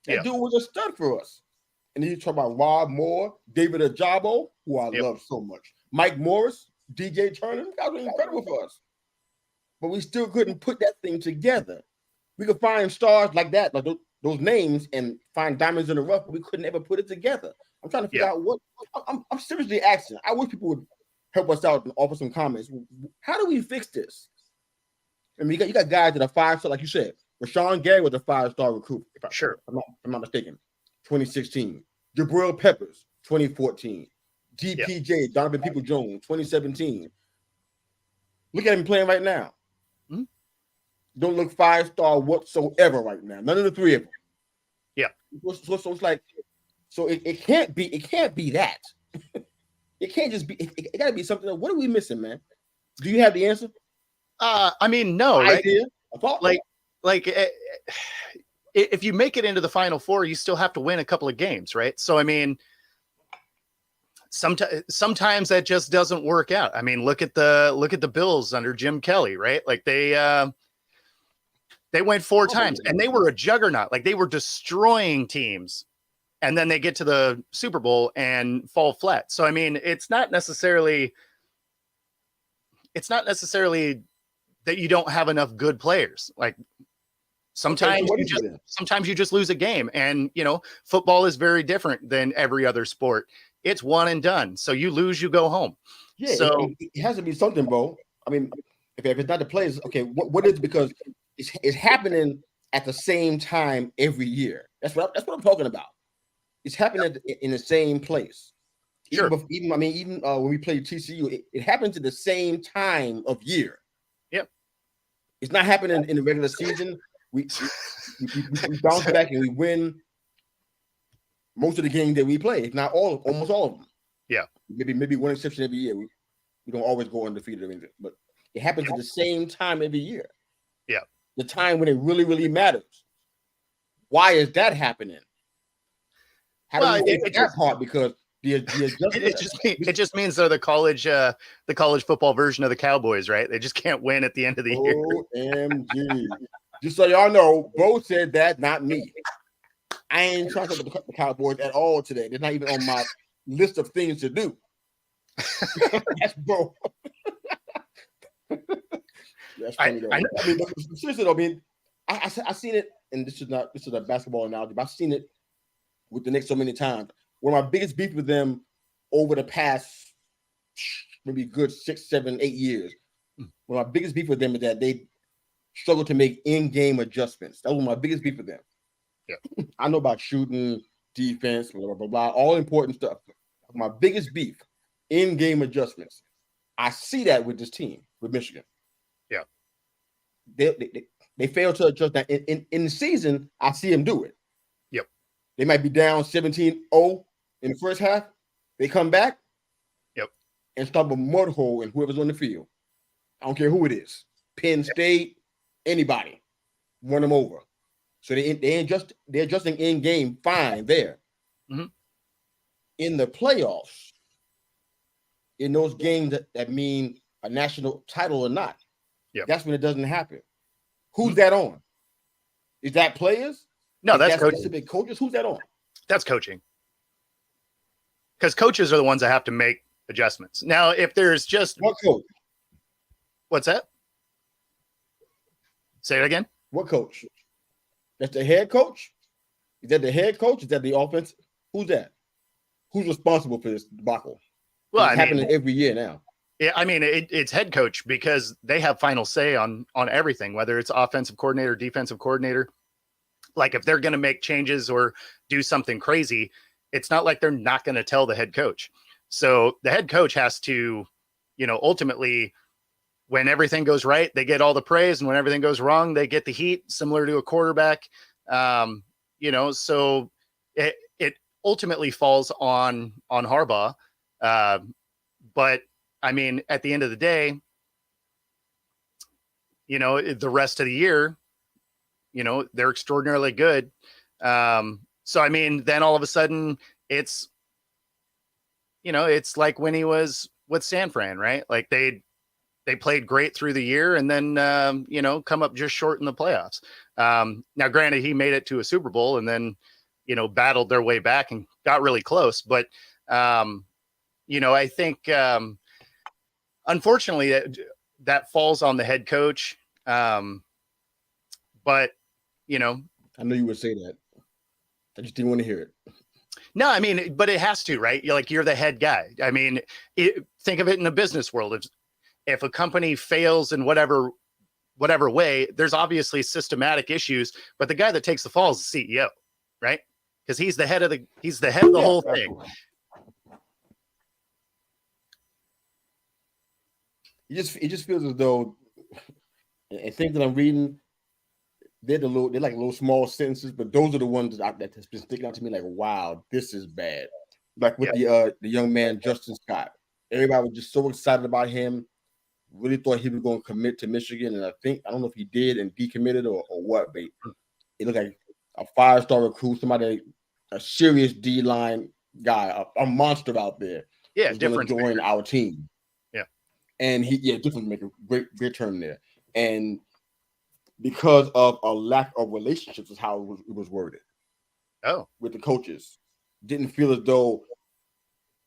that dude was a stud for us. And then you talk about Rob Moore, David Ajabo, who I love so much, Mike Morris, DJ Turner. Guys were incredible for us. But we still couldn't put that thing together. We could find stars like that, like those names, and find diamonds in the rough, but we couldn't ever put it together. I'm trying to figure out what I'm seriously asking. I wish people would help us out and offer some comments. How do we fix this? I mean, you got guys that are 5-star, like you said. Rashawn Gary was a 5-star recruit. If I'm not mistaken. 2016. Jabril Peppers, 2014. DPJ, Donovan People-Jones, 2017. Look at him playing right now. Mm-hmm. Don't look 5-star whatsoever right now. None of the three of them. Yeah. So it's like, so it can't be that. It can't just be. It got to be something else. What are we missing, man? Do you have the answer? I mean, no, right? If you make it into the Final Four, you still have to win a couple of games, right? So, I mean, sometimes that just doesn't work out. I mean, look at the Bills under Jim Kelly, right? Like they went 4 times and they were a juggernaut. Like they were destroying teams. And then they get to the Super Bowl and fall flat. So, I mean, it's not necessarily that you don't have enough good players. Like sometimes you just lose a game, and football is very different than every other sport. It's one and done. So you lose, you go home. Yeah. So it has to be something, bro. I mean, if it's not the players, okay, what is it? Because it's happening at the same time every year. That's what I'm talking about. It's happening in the same place. Sure. Even when we played TCU, it happens at the same time of year. Yep. It's not happening in the regular season. We bounce back and we win most of the games that we play, if not almost all of them. Yeah. Maybe one exception every year. We don't always go undefeated or anything, but it happens at the same time every year. Yeah. The time when it really, really matters. Why is that happening? How do we fix that part? Because it just means they're the college football version of the Cowboys, right? They just can't win at the end of the year. OMG. Just so y'all know, Bo said that, not me. I ain't trying to talk the Cowboys at all today. They're not even on my list of things to do. That's Bo. That's funny though. I mean, but seriously though, I seen it, and this is a basketball analogy, but I've seen it with the Knicks so many times. One of my biggest beef with them over the past maybe good 6, 7, 8 years. One of my biggest beef with them is that they struggle to make in-game adjustments. That was my biggest beef with them. Yeah. I know about shooting, defense, blah, blah, blah, blah, all important stuff. My biggest beef, in-game adjustments. I see that with this team, with Michigan. Yeah. They fail to adjust that. In the season, I see them do it. They might be down 17-0 in the first half. They come back. and stop a mud hole in whoever's on the field. I don't care who it is. Penn State, anybody, run them over. So they're adjusting in game fine there. Mm-hmm. In the playoffs, in those games that mean a national title or not, that's when it doesn't happen. Who's that on? Is that players? No, that's coaching. Specific coaches. Who's that on? That's coaching. Because coaches are the ones that have to make adjustments. Now, if there's just what coach? What's that? Say it again. What coach? That's the head coach? Is that the head coach? Is that the offense? Who's that? Who's responsible for this debacle? Well, it's happening every year now. Yeah, I mean, it's head coach because they have final say on everything, whether it's offensive coordinator, defensive coordinator. Like if they're going to make changes or do something crazy, it's not like they're not going to tell the head coach. So the head coach has to, ultimately, when everything goes right, they get all the praise, and when everything goes wrong, they get the heat, similar to a quarterback. So it ultimately falls on Harbaugh. But I mean, at the end of the day, the rest of the year, they're extraordinarily good. So, I mean, then all of a sudden it's like when he was with San Fran, right? Like they played great through the year and then, come up just short in the playoffs. Now, granted, he made it to a Super Bowl and then, battled their way back and got really close. But, I think, unfortunately, that falls on the head coach. But, I know you would say that. I just didn't want to hear it. No, I mean, but it has to, right? You're the head guy. I mean, think of it in the business world. If a company fails in whatever way, there's obviously systematic issues, but the guy that takes the fall is the CEO, right? Because he's the head of the whole thing. It just feels as though, and things that I'm reading, they're like little small sentences, but those are the ones that has been sticking out to me. Like, wow, this is bad. Like with the young man Justin Scott, everybody was just so excited about him. Really thought he was going to commit to Michigan, and I don't know if he did and decommitted or what, but it looked like a 5-star recruit, somebody, a serious D-line guy, a monster out there. Yeah, different to join our team. Yeah, and different make a great return there, and because of a lack of relationships is how it was worded. Oh, with the coaches, didn't feel as though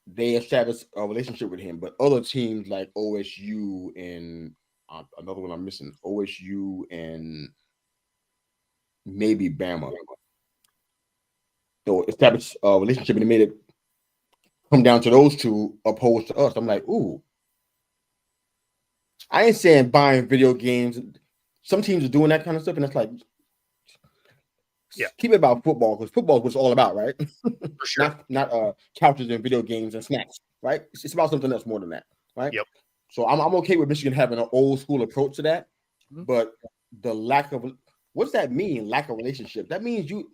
they established a relationship with him, but other teams like OSU and another one I'm missing, OSU and maybe Bama. So established a relationship and they made it come down to those two opposed to us. I'm like, ooh. I ain't saying buying video games. Some teams are doing that kind of stuff, and it's like, keep it about football, because football is what it's all about, right? For sure. not couches and video games and snacks, right? It's about something else more than that, right? Yep. So I'm okay with Michigan having an old school approach to that, but the lack of, what does that mean? Lack of relationship. That means you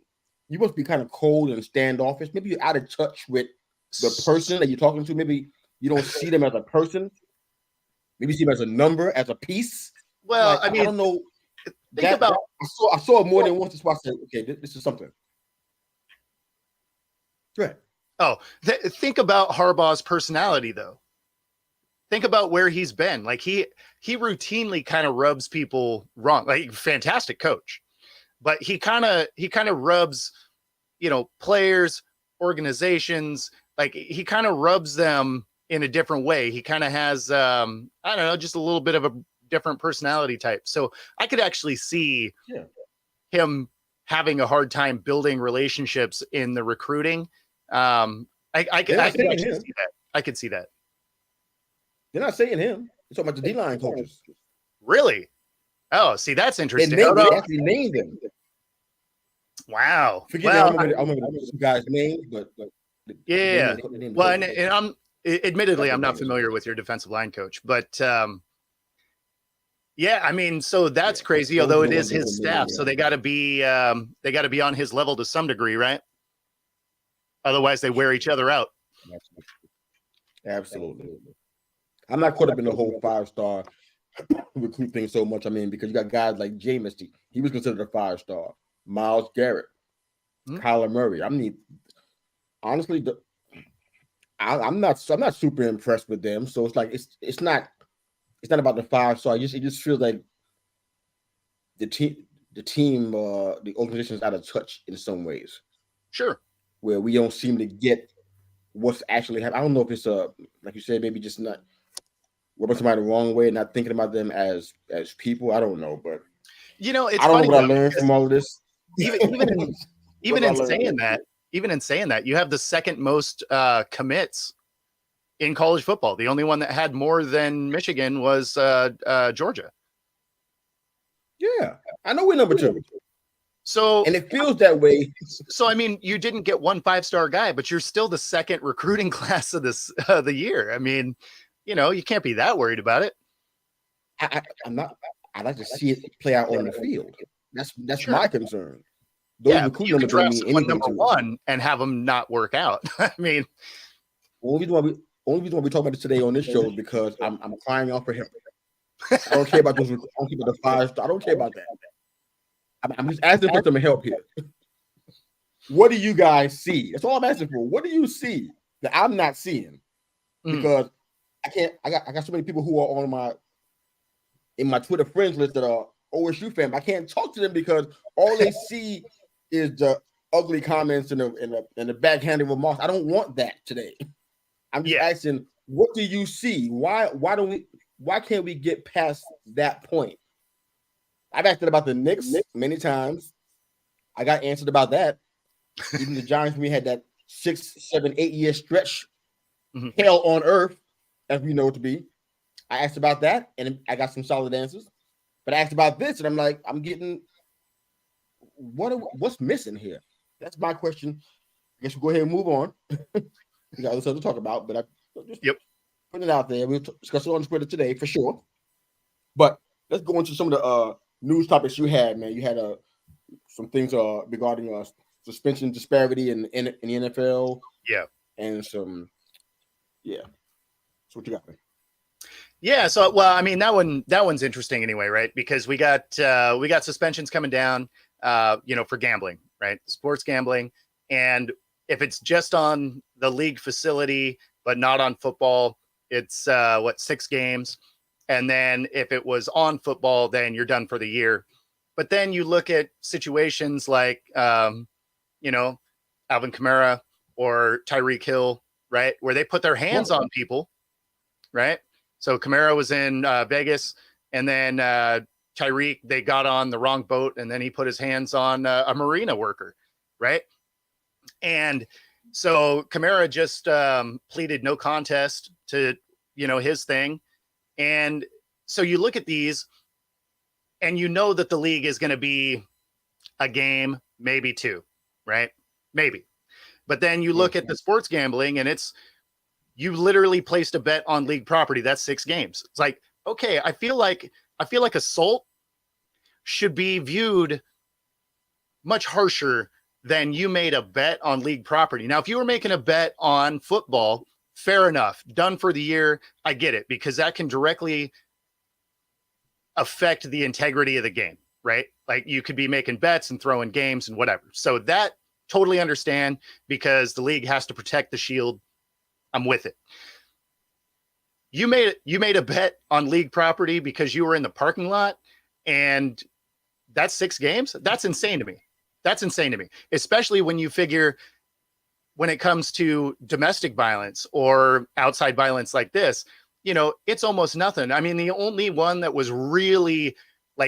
must be kind of cold and standoffish. Maybe you're out of touch with the person that you're talking to. Maybe you don't see them as a person. Maybe see them as a number, as a piece. Well, like, I mean, I don't know. Think about. I saw it more than once. I said, okay, this is something. Go ahead. Oh, think about Harbaugh's personality, though. Think about where he's been. Like he routinely kind of rubs people wrong. Like fantastic coach, but he kind of rubs, players, organizations. Like he kind of rubs them in a different way. He kind of has, I don't know, just a little bit of a different personality type. So I could actually see him having a hard time building relationships in the recruiting. I could actually see that. I could see that. They're not saying him. They're talking about the D-line coaches. Really? Oh, see, that's interesting. They actually named them. Wow. Forget I'm gonna some guys' names, but yeah. Well, and I'm admittedly I'm not familiar with your defensive line coach, but yeah, I mean, so that's crazy. Although it is his staff, so they got to be on his level to some degree, right? Otherwise, they wear each other out. Absolutely. I'm not caught up in the whole 5-star recruit thing so much. I mean, because you got guys like Mista, he was considered a 5-star. Myles Garrett, Kyler Murray. I mean, honestly, I'm not super impressed with them. So it's like it's not about the 5-star. It just feels like the team, the organization is out of touch in some ways. Sure. Where we don't seem to get what's actually happening. I don't know if it's like you said, maybe just not rubbing somebody the wrong way, not thinking about them as people. I don't know, but you know, it's I don't funny know what I learned from all of this. Even in saying that, you have the second most commits in college football. The only one that had more than Michigan was Georgia. Yeah, I know we're number 2. So, and it feels that way. So, I mean, you didn't get one 5-star guy, but you're still the second recruiting class of the year. I mean, you know, you can't be that worried about it. I'm not. I like to see it play out on the field. That's sure. My concern. Those recruiting numbers don't mean anything number to me. one and have them not work out. I mean, only reason why we talk about this today on this show is because I'm crying out for him. I don't care about those. I don't care about the 5-star. I don't care about that. I'm just asking for some help here. What do you guys see? That's all I'm asking for. What do you see that I'm not seeing? Because I can't. I got so many people who are in my Twitter friends list that are OSU fans. I can't talk to them because all they see is the ugly comments and the backhanded remarks. I don't want that today. I'm just asking, what do you see? Why can't we get past that point? I've asked about the Knicks many times. I got answered about that. Even the Giants, we had that 6, 7, 8 year stretch, hell on earth, as we know it to be. I asked about that, and I got some solid answers. But I asked about this, and I'm like, I'm getting what's missing here? That's my question. I guess we'll go ahead and move on. We got other stuff to talk about, but I just putting it out there. We'll discuss it on Twitter today for sure. But let's go into some of the news topics you had, man. You had some things regarding suspension disparity in the NFL. Yeah. And some, So what you got, man? Yeah. So, well, I mean, that one's interesting anyway, right? Because we got suspensions coming down, for gambling, right? Sports gambling. And if it's just on the league facility, but not on football, it's 6 games. And then if it was on football, then you're done for the year. But then you look at situations like, Alvin Kamara or Tyreek Hill, right? Where they put their hands on people, right? So Kamara was in Vegas, and then Tyreek, they got on the wrong boat, and then he put his hands on a marina worker, right? And so Kamara just pleaded no contest to, his thing. And so you look at these and you know that the league is going to be a game, maybe 2, right? Maybe. But then you look at the sports gambling and you literally placed a bet on league property. That's 6 games. It's like, okay, I feel like assault should be viewed much harsher than you made a bet on league property. Now, if you were making a bet on football, fair enough, done for the year, I get it, because that can directly affect the integrity of the game, right? Like you could be making bets and throwing games and whatever. So that totally understand, because the league has to protect the shield. I'm with it. You made a bet on league property because you were in the parking lot, and that's 6 games. That's insane to me. Especially when you figure when it comes to domestic violence or outside violence like this, it's almost nothing. I mean, the only one that was really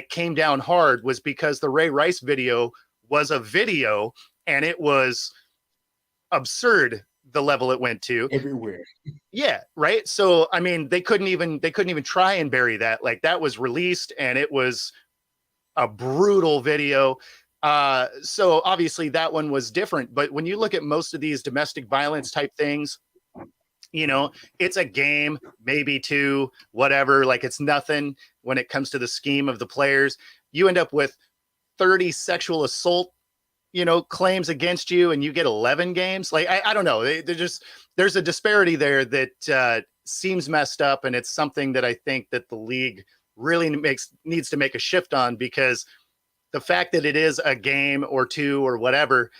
came down hard was because the Ray Rice video was a video, and it was absurd the level it went to everywhere. Yeah. Right. So, I mean, they couldn't even try and bury that. That was released, and it was a brutal video. So obviously that one was different, but when you look at most of these domestic violence type things, it's a game, maybe 2, whatever, it's nothing when it comes to the scheme of the players. You end up with 30 sexual assault, claims against you, and you get 11 games. I don't know. There's a disparity there that seems messed up, and it's something that I think that the league really needs to make a shift on, because the fact that it is a game or two or whatever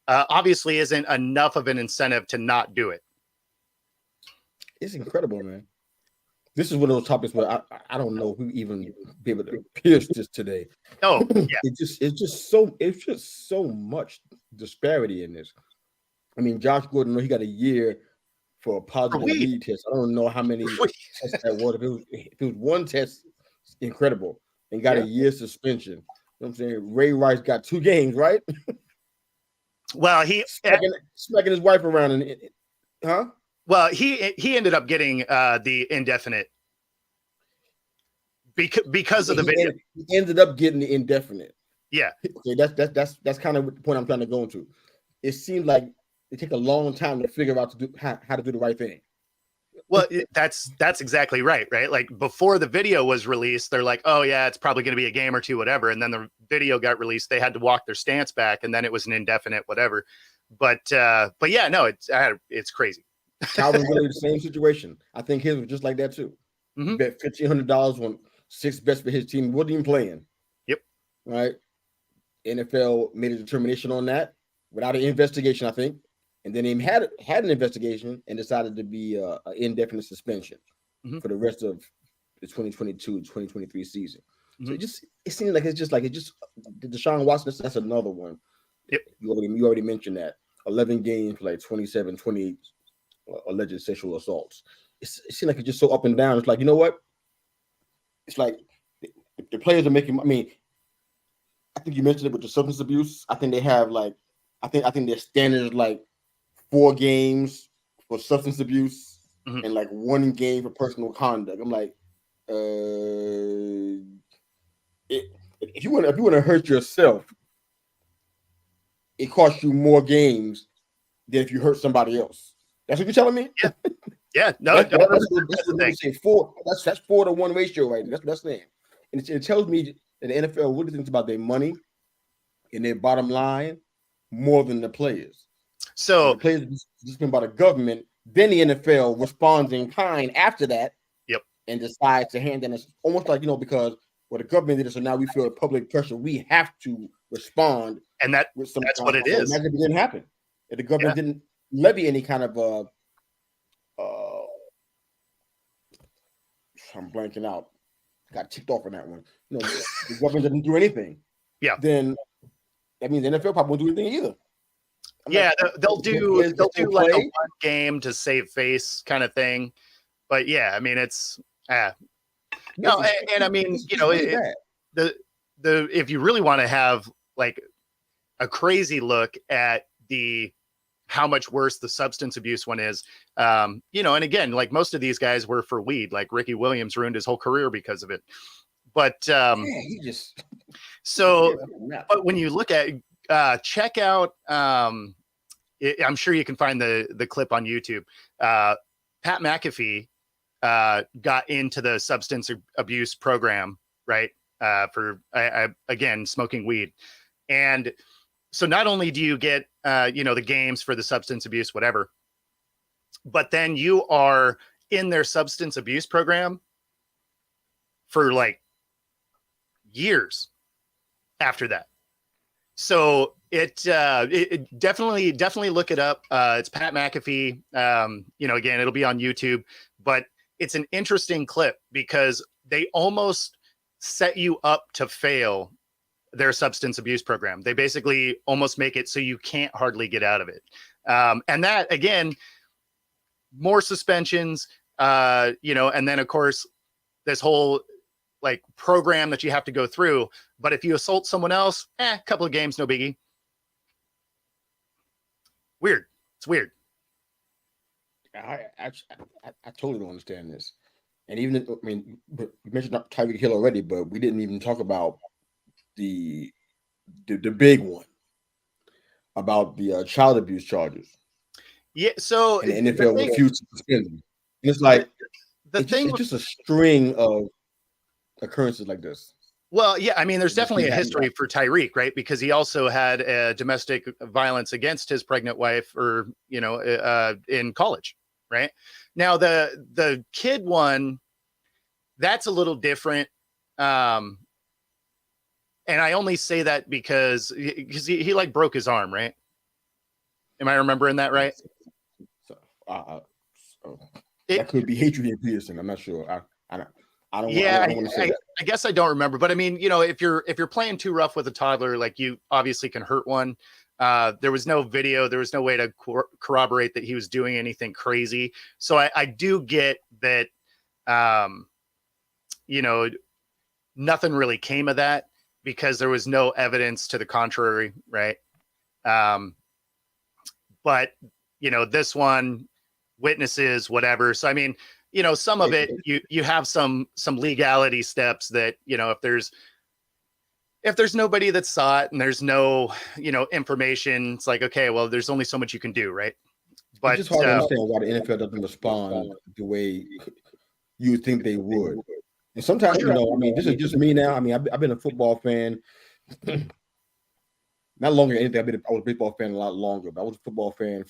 obviously isn't enough of an incentive to not do it. It's incredible, man. This is one of those topics where I don't know who even be able to pierce this today. Oh, yeah. It's just so much disparity in this. I mean, Josh Gordon, he got a year for a positive weed test. I don't know how many tests that was. If it was one test, incredible, and got a year suspension. You know what I'm saying? Ray Rice got 2 games, right? Well, he smacking his wife around, and huh? Well, he ended up getting the indefinite because of the video. He ended up getting the indefinite. Yeah. Okay, that's kind of the point I'm trying to go into. It seems like it takes a long time to figure out how to do the right thing. Well, that's exactly right. Like before the video was released, they're like, oh yeah, it's probably going to be a game or two, whatever. And then the video got released. They had to walk their stance back, and then it was an indefinite, whatever. But yeah, no, it's crazy. Calvin Ridley, the same situation. I think his was just like that too. Mm-hmm. Bet $1,500 on 6 bets for his team. Wasn't even playing. Yep. Right. NFL made a determination on that without an investigation, I think, and then he had an investigation and decided to be an indefinite suspension for the rest of the 2022-2023 season. Mm-hmm. So it seems like it's just Deshaun Watson. That's another one. Yep. You already mentioned that 11 games, like 27, 28 alleged sexual assaults. It seems like it's just so up and down. It's like, you know what? It's like the players are making. I mean, I think you mentioned it with the substance abuse. I think they have I think their standard is like 4 games for substance abuse and like 1 game for personal conduct. I'm like, if you want to hurt yourself, it costs you more games than if you hurt somebody else. That's what you're telling me? Yeah. Yeah. No, that's what they say. 4. That's 4-to-1 ratio, right? That's what that's saying. And it tells me that the NFL really thinks about their money and their bottom line more than the players. So the players just been by the government. Then the NFL responds in kind after that. Yep. And decides to hand in. It's almost like, because the government did it, so now we feel public pressure. We have to respond. And that's what it is. Imagine if it didn't happen. If the government didn't levy any kind of I'm blanking out. Got ticked off on that one. The government didn't do anything. Yeah. Then that means the NFL probably won't do anything either. They'll do like a 1 game to save face kind of thing. But yeah, I mean, it's no, and I mean, if you really want to have like a crazy look at how much worse the substance abuse one is, and again, like most of these guys were for weed. Like Ricky Williams ruined his whole career because of it. But he just but when you look at check out, I'm sure you can find the clip on YouTube. Pat McAfee got into the substance abuse program, right? For again, smoking weed. And so not only do you get, the games for the substance abuse, whatever, but then you are in their substance abuse program for like years after that. So it definitely look it up. It's Pat McAfee. Again, it'll be on YouTube, but it's an interesting clip because they almost set you up to fail their substance abuse program. They basically almost make it so you can't hardly get out of it. And that, again, more suspensions, and then of course this whole like program that you have to go through. But if you assault someone else, a couple of games, no biggie. Weird. It's weird. I totally don't understand this. And even, we mentioned Tyreek Hill already, but we didn't even talk about the big one about the child abuse charges. Yeah, so and the NFL refused to suspend them. And it's like it's just a string of occurrences like this. Well, yeah, I mean, there's definitely a history for Tyreek, right? Because he also had domestic violence against his pregnant wife, or in college. right? Now the kid one, that's a little different. And I only say that because he like broke his arm, right? Am I remembering that right? So, that could be Adrian Peterson. I'm not sure. I don't want to say that. I guess I don't remember, but I mean, you know, if you're playing too rough with a toddler, like you obviously can hurt one. There was no video. There was no way to corroborate that he was doing anything crazy. So I do get that, you know, nothing really came of that because there was no evidence to the contrary. Right. But you know, this one, witnesses, whatever. So, I mean, you know, some of it, you have some legality steps that, you know, if there's nobody that saw it and there's no, you know, information, it's like, okay, well, there's only so much you can do. Right. But it's just hard to understand why the NFL doesn't respond the way you would think they would. And sometimes, you know, I mean, this is just me now. I mean, I've been a football fan, not longer than anything. I was a baseball fan a lot longer, but I was a football fan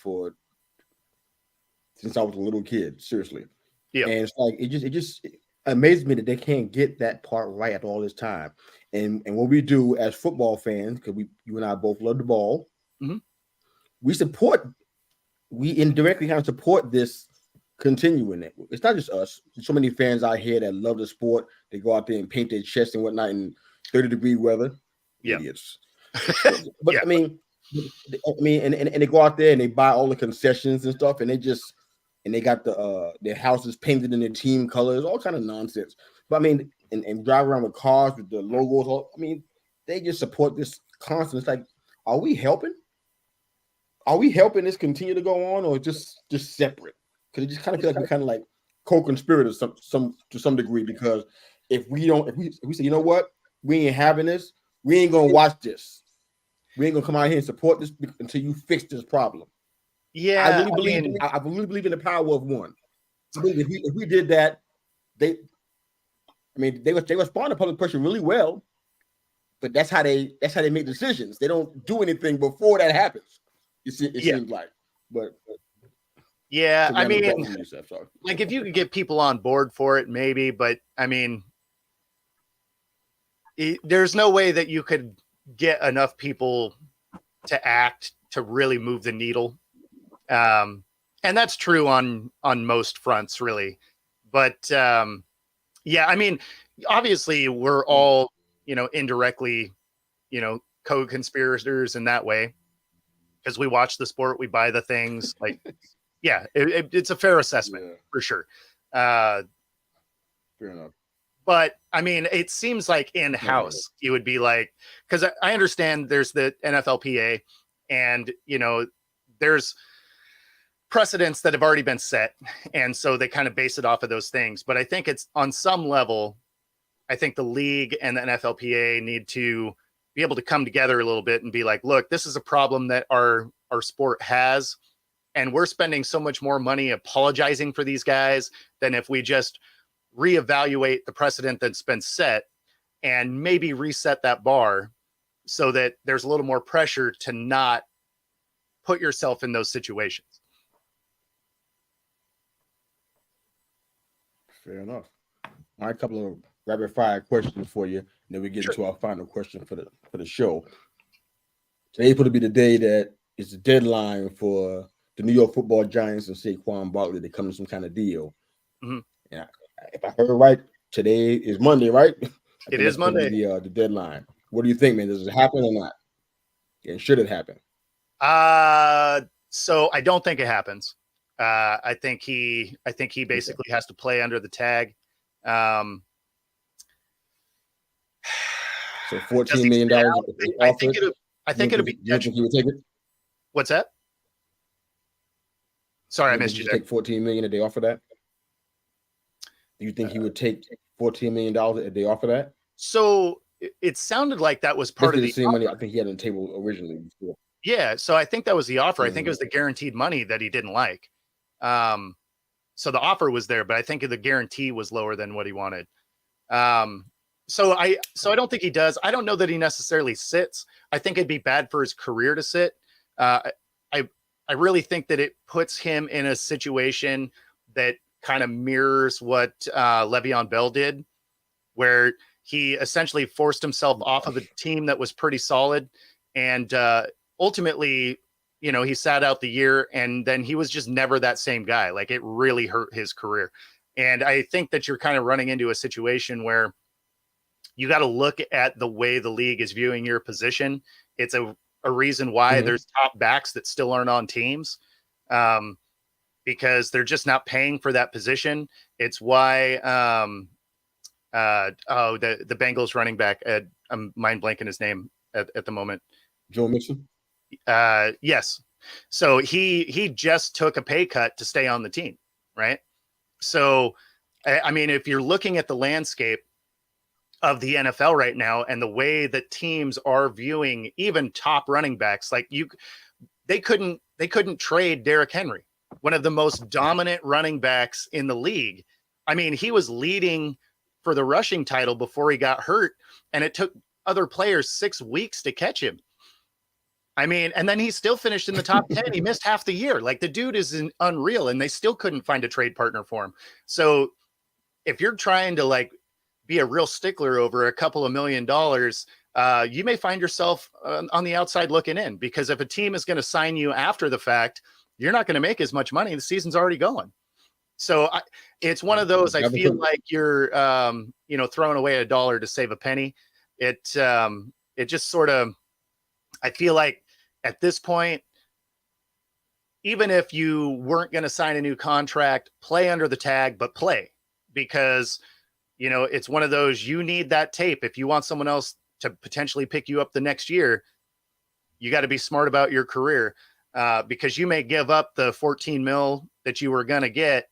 since I was a little kid, seriously. Yeah. And it's like it just amazes me that they can't get that part right after all this time. And what we do as football fans, because you and I both love the ball, we indirectly kind of support this continuing it. It's not just us. There's so many fans out here that love the sport. They go out there and paint their chest and whatnot in 30-degree weather. Yeah. Idiots. But yeah. I mean, and they go out there and they buy all the concessions and stuff, and they got their houses painted in their team colors, all kind of nonsense. But I mean, and drive around with cars with the logos. I mean, they just support this constant. It's like, are we helping? Are we helping this continue to go on, or just separate? Because it just kind of feels like we're kind of like co-conspirators to some degree. Because if we say, you know what, we ain't having this, we ain't gonna watch this. We ain't gonna come out here and support this until you fix this problem. Yeah, I really believe in the power of one. I believe if we did that, they respond to public pressure really well, but that's how they make decisions. They don't do anything before that happens. It seems like, but yeah, I mean, like if you could get people on board for it, maybe, but I mean, there's no way that you could get enough people to act to really move the needle. And that's true on most fronts, really. But yeah, I mean, obviously we're all, you know, indirectly, you know, co-conspirators in that way because we watch the sport, we buy the things. Like, yeah, it's a fair assessment for sure. Fair enough. But I mean, it seems like in-house you would be like, because I understand there's the NFLPA, and you know, there's precedents that have already been set, and so they kind of base it off of those things. But I think it's on some level, I think the league and the NFLPA need to be able to come together a little bit and be like, look, this is a problem that our sport has, and we're spending so much more money apologizing for these guys than if we just reevaluate the precedent that's been set and maybe reset that bar so that there's a little more pressure to not put yourself in those situations. Fair enough. All right, a couple of rapid fire questions for you, and then we get into our final question for the show. Today's going to be the day that is the deadline for the New York Football Giants and Saquon Barkley to come to some kind of deal. Mm-hmm. Yeah. If I heard right, today is Monday, right? It is Monday. The deadline. What do you think, man? Does it happen or not? And should it happen? So I don't think it happens. I think he basically has to play under the tag. So $14 million. I think it'll be. You think he would take it? What's that? Sorry, I missed you there. Take $14 million if they offer that. Do you think he would take $14 million if they offer that? So it sounded like that was part of the same money I think he had on the table originally before. Yeah, so I think that was the offer. I think it was the guaranteed money that he didn't like. So the offer was there, but I think the guarantee was lower than what he wanted. So I don't think he does. I don't know that he necessarily sits. I think it'd be bad for his career to sit. I really think that it puts him in a situation that kind of mirrors what Le'Veon Bell did, where he essentially forced himself off of a team that was pretty solid. And ultimately, you know, he sat out the year, and then he was just never that same guy. Like, it really hurt his career. And I think that you're kind of running into a situation where you got to look at the way the league is viewing your position. It's a reason why there's top backs that still aren't on teams, because they're just not paying for that position. It's why the Bengals running back, I'm mind blanking his name at the moment. Joe Mixon. Yes. So he just took a pay cut to stay on the team, right? So, I mean, if you're looking at the landscape of the NFL right now and the way that teams are viewing even top running backs, like they couldn't trade Derrick Henry, one of the most dominant running backs in the league. I mean, he was leading for the rushing title before he got hurt, and it took other players 6 weeks to catch him. I mean, and then he still finished in the top 10. He missed half the year. Like, the dude is unreal, and they still couldn't find a trade partner for him. So if you're trying to like be a real stickler over a couple of $1 million, you may find yourself on the outside looking in, because if a team is going to sign you after the fact, you're not going to make as much money. The season's already going. So it's one of those, I feel like you're, throwing away $1 to save a penny. It just sort of, I feel like at this point, even if you weren't going to sign a new contract, play under the tag, but play, because, you know, it's one of those, you need that tape. If you want someone else to potentially pick you up the next year, you got to be smart about your career, because you may give up the 14 mil that you were going to get,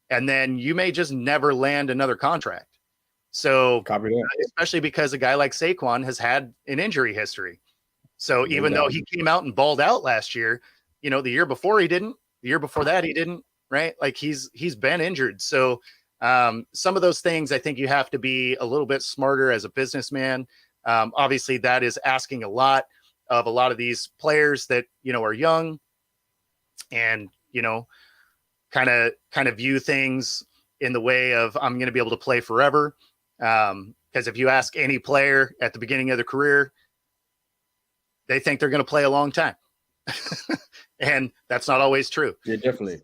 and then you may just never land another contract. So, especially because a guy like Saquon has had an injury history. So even though he came out and balled out last year, you know, the year before he didn't, the year before that he didn't, right? Like, he's been injured. So some of those things, I think you have to be a little bit smarter as a businessman. Obviously that is asking a lot of a lot of these players that, you know, are young and, you know, kind of view things in the way of, I'm going to be able to play forever. Because if you ask any player at the beginning of their career, they think they're going to play a long time. And that's not always true. Yeah, definitely.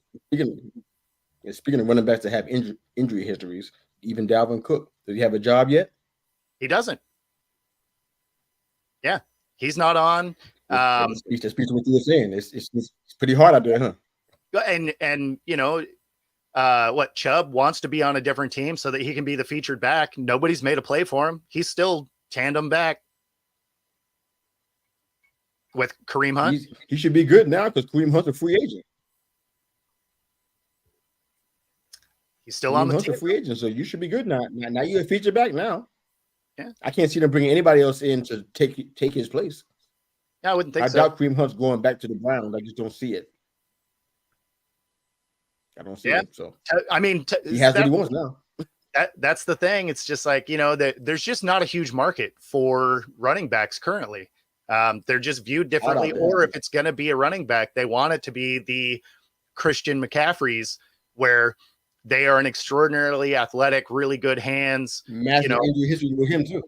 Speaking of running backs that have injury histories, even Dalvin Cook, does he have a job yet? He doesn't. Yeah, he's not on. That speaks to what you were saying. It's pretty hard out there, huh? And you know, what, Chubb wants to be on a different team so that he can be the featured back. Nobody's made a play for him. He's still tandem back with Kareem Hunt. He should be good now because Kareem Hunt's a free agent. He's still on the team. A free agent, so you should be good now. Now you're a feature back now. Yeah, I can't see them bringing anybody else in to take his place. Yeah, I wouldn't think so. I doubt Kareem Hunt's going back to the Browns. I just don't see it. I don't see it. So I mean, he has what he wants now. That's the thing. It's just like, you know, that there's just not a huge market for running backs currently. They're just viewed differently, or if it's going to be a running back, they want it to be the Christian McCaffreys, where they are an extraordinarily athletic, really good hands. Massive injury history with him too.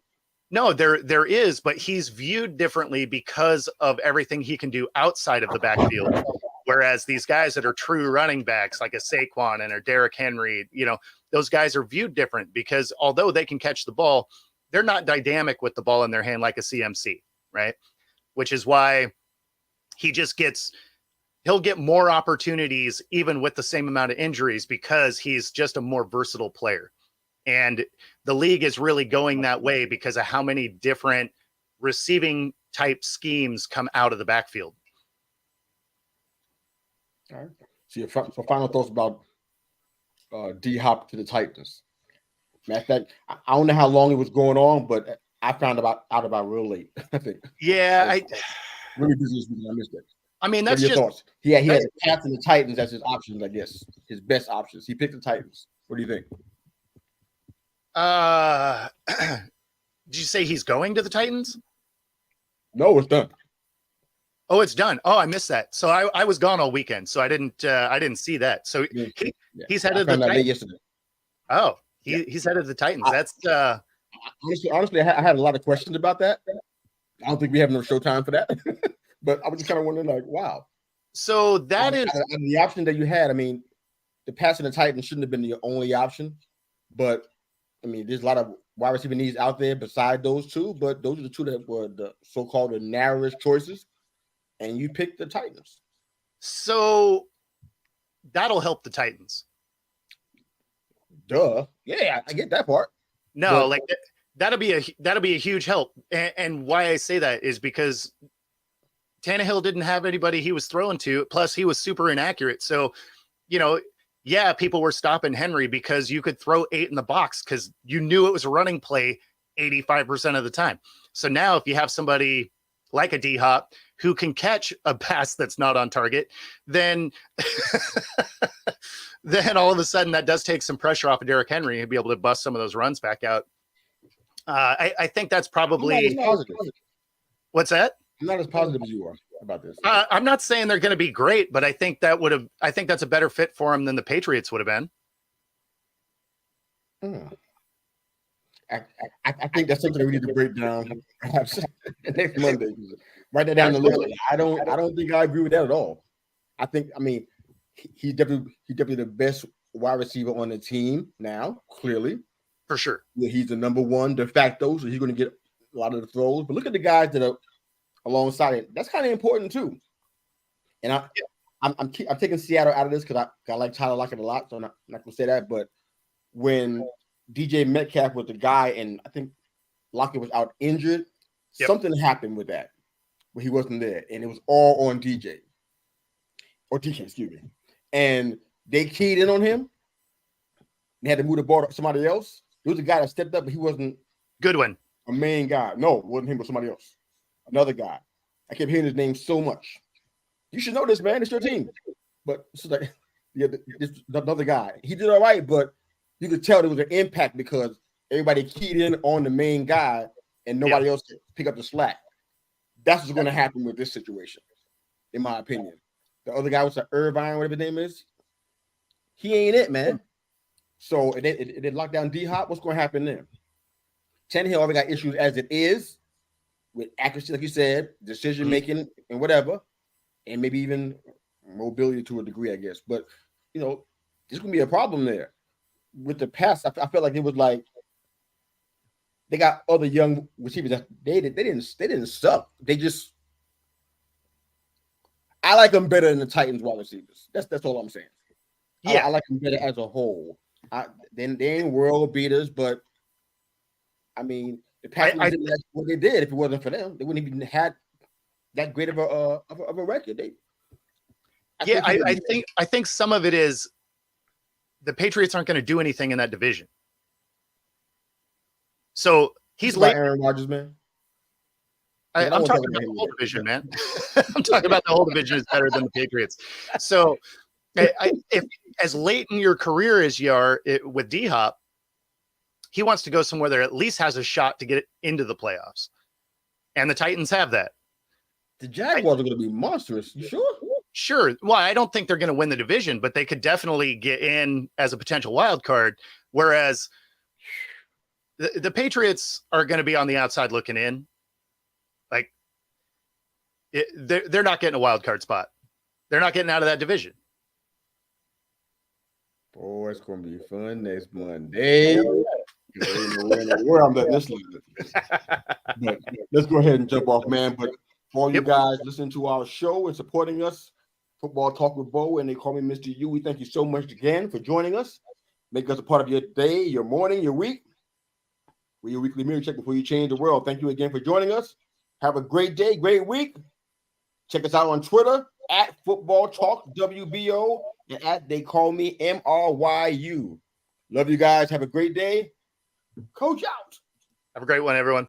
No, there is, but he's viewed differently because of everything he can do outside of the backfield. Whereas these guys that are true running backs, like a Saquon and a Derrick Henry, you know, those guys are viewed different because although they can catch the ball, they're not dynamic with the ball in their hand like a CMC, right? Which is why he'll get more opportunities even with the same amount of injuries, because he's just a more versatile player. And the league is really going that way because of how many different receiving type schemes come out of the backfield. All right. So final thoughts about D-Hop to the Titans. Matter of fact, I don't know how long it was going on, but I found out about real late, I think. Yeah, really busy this weekend. I missed it. I mean, that's your just thoughts. He had the Pats and the Titans as his options, I guess. His best options. He picked the Titans. What do you think? Did you say he's going to the Titans? No, it's done. Oh, it's done. Oh, I missed that. So I was gone all weekend, so I didn't see that. So he's head of the Titans. Yesterday. Oh, he's head of the Titans. That's honestly, I had a lot of questions about that. I don't think we have no showtime for that, but I was just kind of wondering, like, wow. So that is the option that you had. I mean, the passing the Titans shouldn't have been the only option, but I mean, there's a lot of wide receiver needs out there beside those two, but those are the two that were the so-called the narrowest choices, and you picked the Titans. So that'll help the Titans. Duh. Yeah, I get that part. No, but, like that'll be a huge help. And why I say that is because Tannehill didn't have anybody he was throwing to. Plus, he was super inaccurate. So, yeah, people were stopping Henry because you could throw 8 in the box because you knew it was a running play 85% of the time. So now if you have somebody like a D-Hop who can catch a pass that's not on target, then then all of a sudden that does take some pressure off of Derrick Henry and be able to bust some of those runs back out. I think that's probably positive. What's that? I'm not as positive as you are about this. I'm not saying they're going to be great, but I think that's a better fit for him than the Patriots would have been. I think that's something that we need to break down perhaps next Monday. Write that down the list. I don't think I agree with that at all. I mean, he's definitely the best wide receiver on the team now, clearly. For sure. He's the number one de facto, so he's going to get a lot of the throws. But look at the guys that are alongside it. That's kind of important too. And I'm taking Seattle out of this because I like Tyler Lockett a lot, so I'm not going to say that. But when DJ Metcalf was the guy, and I think Lockett was out injured, something happened with that where he wasn't there, and it was all on DJ. Or DK, excuse me. And they keyed in on him. They had to move the ball to somebody else. There was a guy that stepped up, but he wasn't Goodwin. A main guy. No, it wasn't him, but somebody else. Another guy. I kept hearing his name so much. You should know this, man. It's your team. But it's like, this another guy. He did all right, but you could tell there was an impact because everybody keyed in on the main guy and nobody else could pick up the slack. That's what's going to happen with this situation, in my opinion. The other guy was Irvine, whatever his name is. He ain't it, man. So if they lock down D-Hop, what's going to happen then? Tannehill already got issues as it is with accuracy, like you said, decision-making and whatever, and maybe even mobility to a degree, I guess. But, there's going to be a problem there. With the pass, I felt like it was like they got other young receivers that they didn't suck. They just I like them better than the Titans wide receivers. That's all I'm saying. Yeah, I like them better as a whole. They ain't world beaters, but I mean, the Packers did what they did. If it wasn't for them, they wouldn't even had that great of a record. I think some of it is the Patriots aren't going to do anything in that division. So he's like Aaron Rodgers, man. I'm talking about the whole division, man. I'm talking about the whole division is better than the Patriots. So if as late in your career as you are with D-Hop, he wants to go somewhere that at least has a shot to get it into the playoffs. And the Titans have that. The Jaguars are going to be monstrous. You sure? Sure. Well, I don't think they're going to win the division, but they could definitely get in as a potential wild card. Whereas the Patriots are going to be on the outside looking in. Like they're not getting a wild card spot. They're not getting out of that division. Boy, it's going to be fun next Monday. Where I'm letting this But let's go ahead and jump off, man. But for all you guys listening to our show and supporting us, Football Talk with Bo, and they call me Mr. U. We thank you so much again for joining us. Make us a part of your day, your morning, your week. We're your weekly mirror check before you change the world. Thank you again for joining us. Have a great day, great week. Check us out on Twitter at Football Talk WBO and at They Call Me MRYU. Love you guys. Have a great day. Coach out. Have a great one, everyone.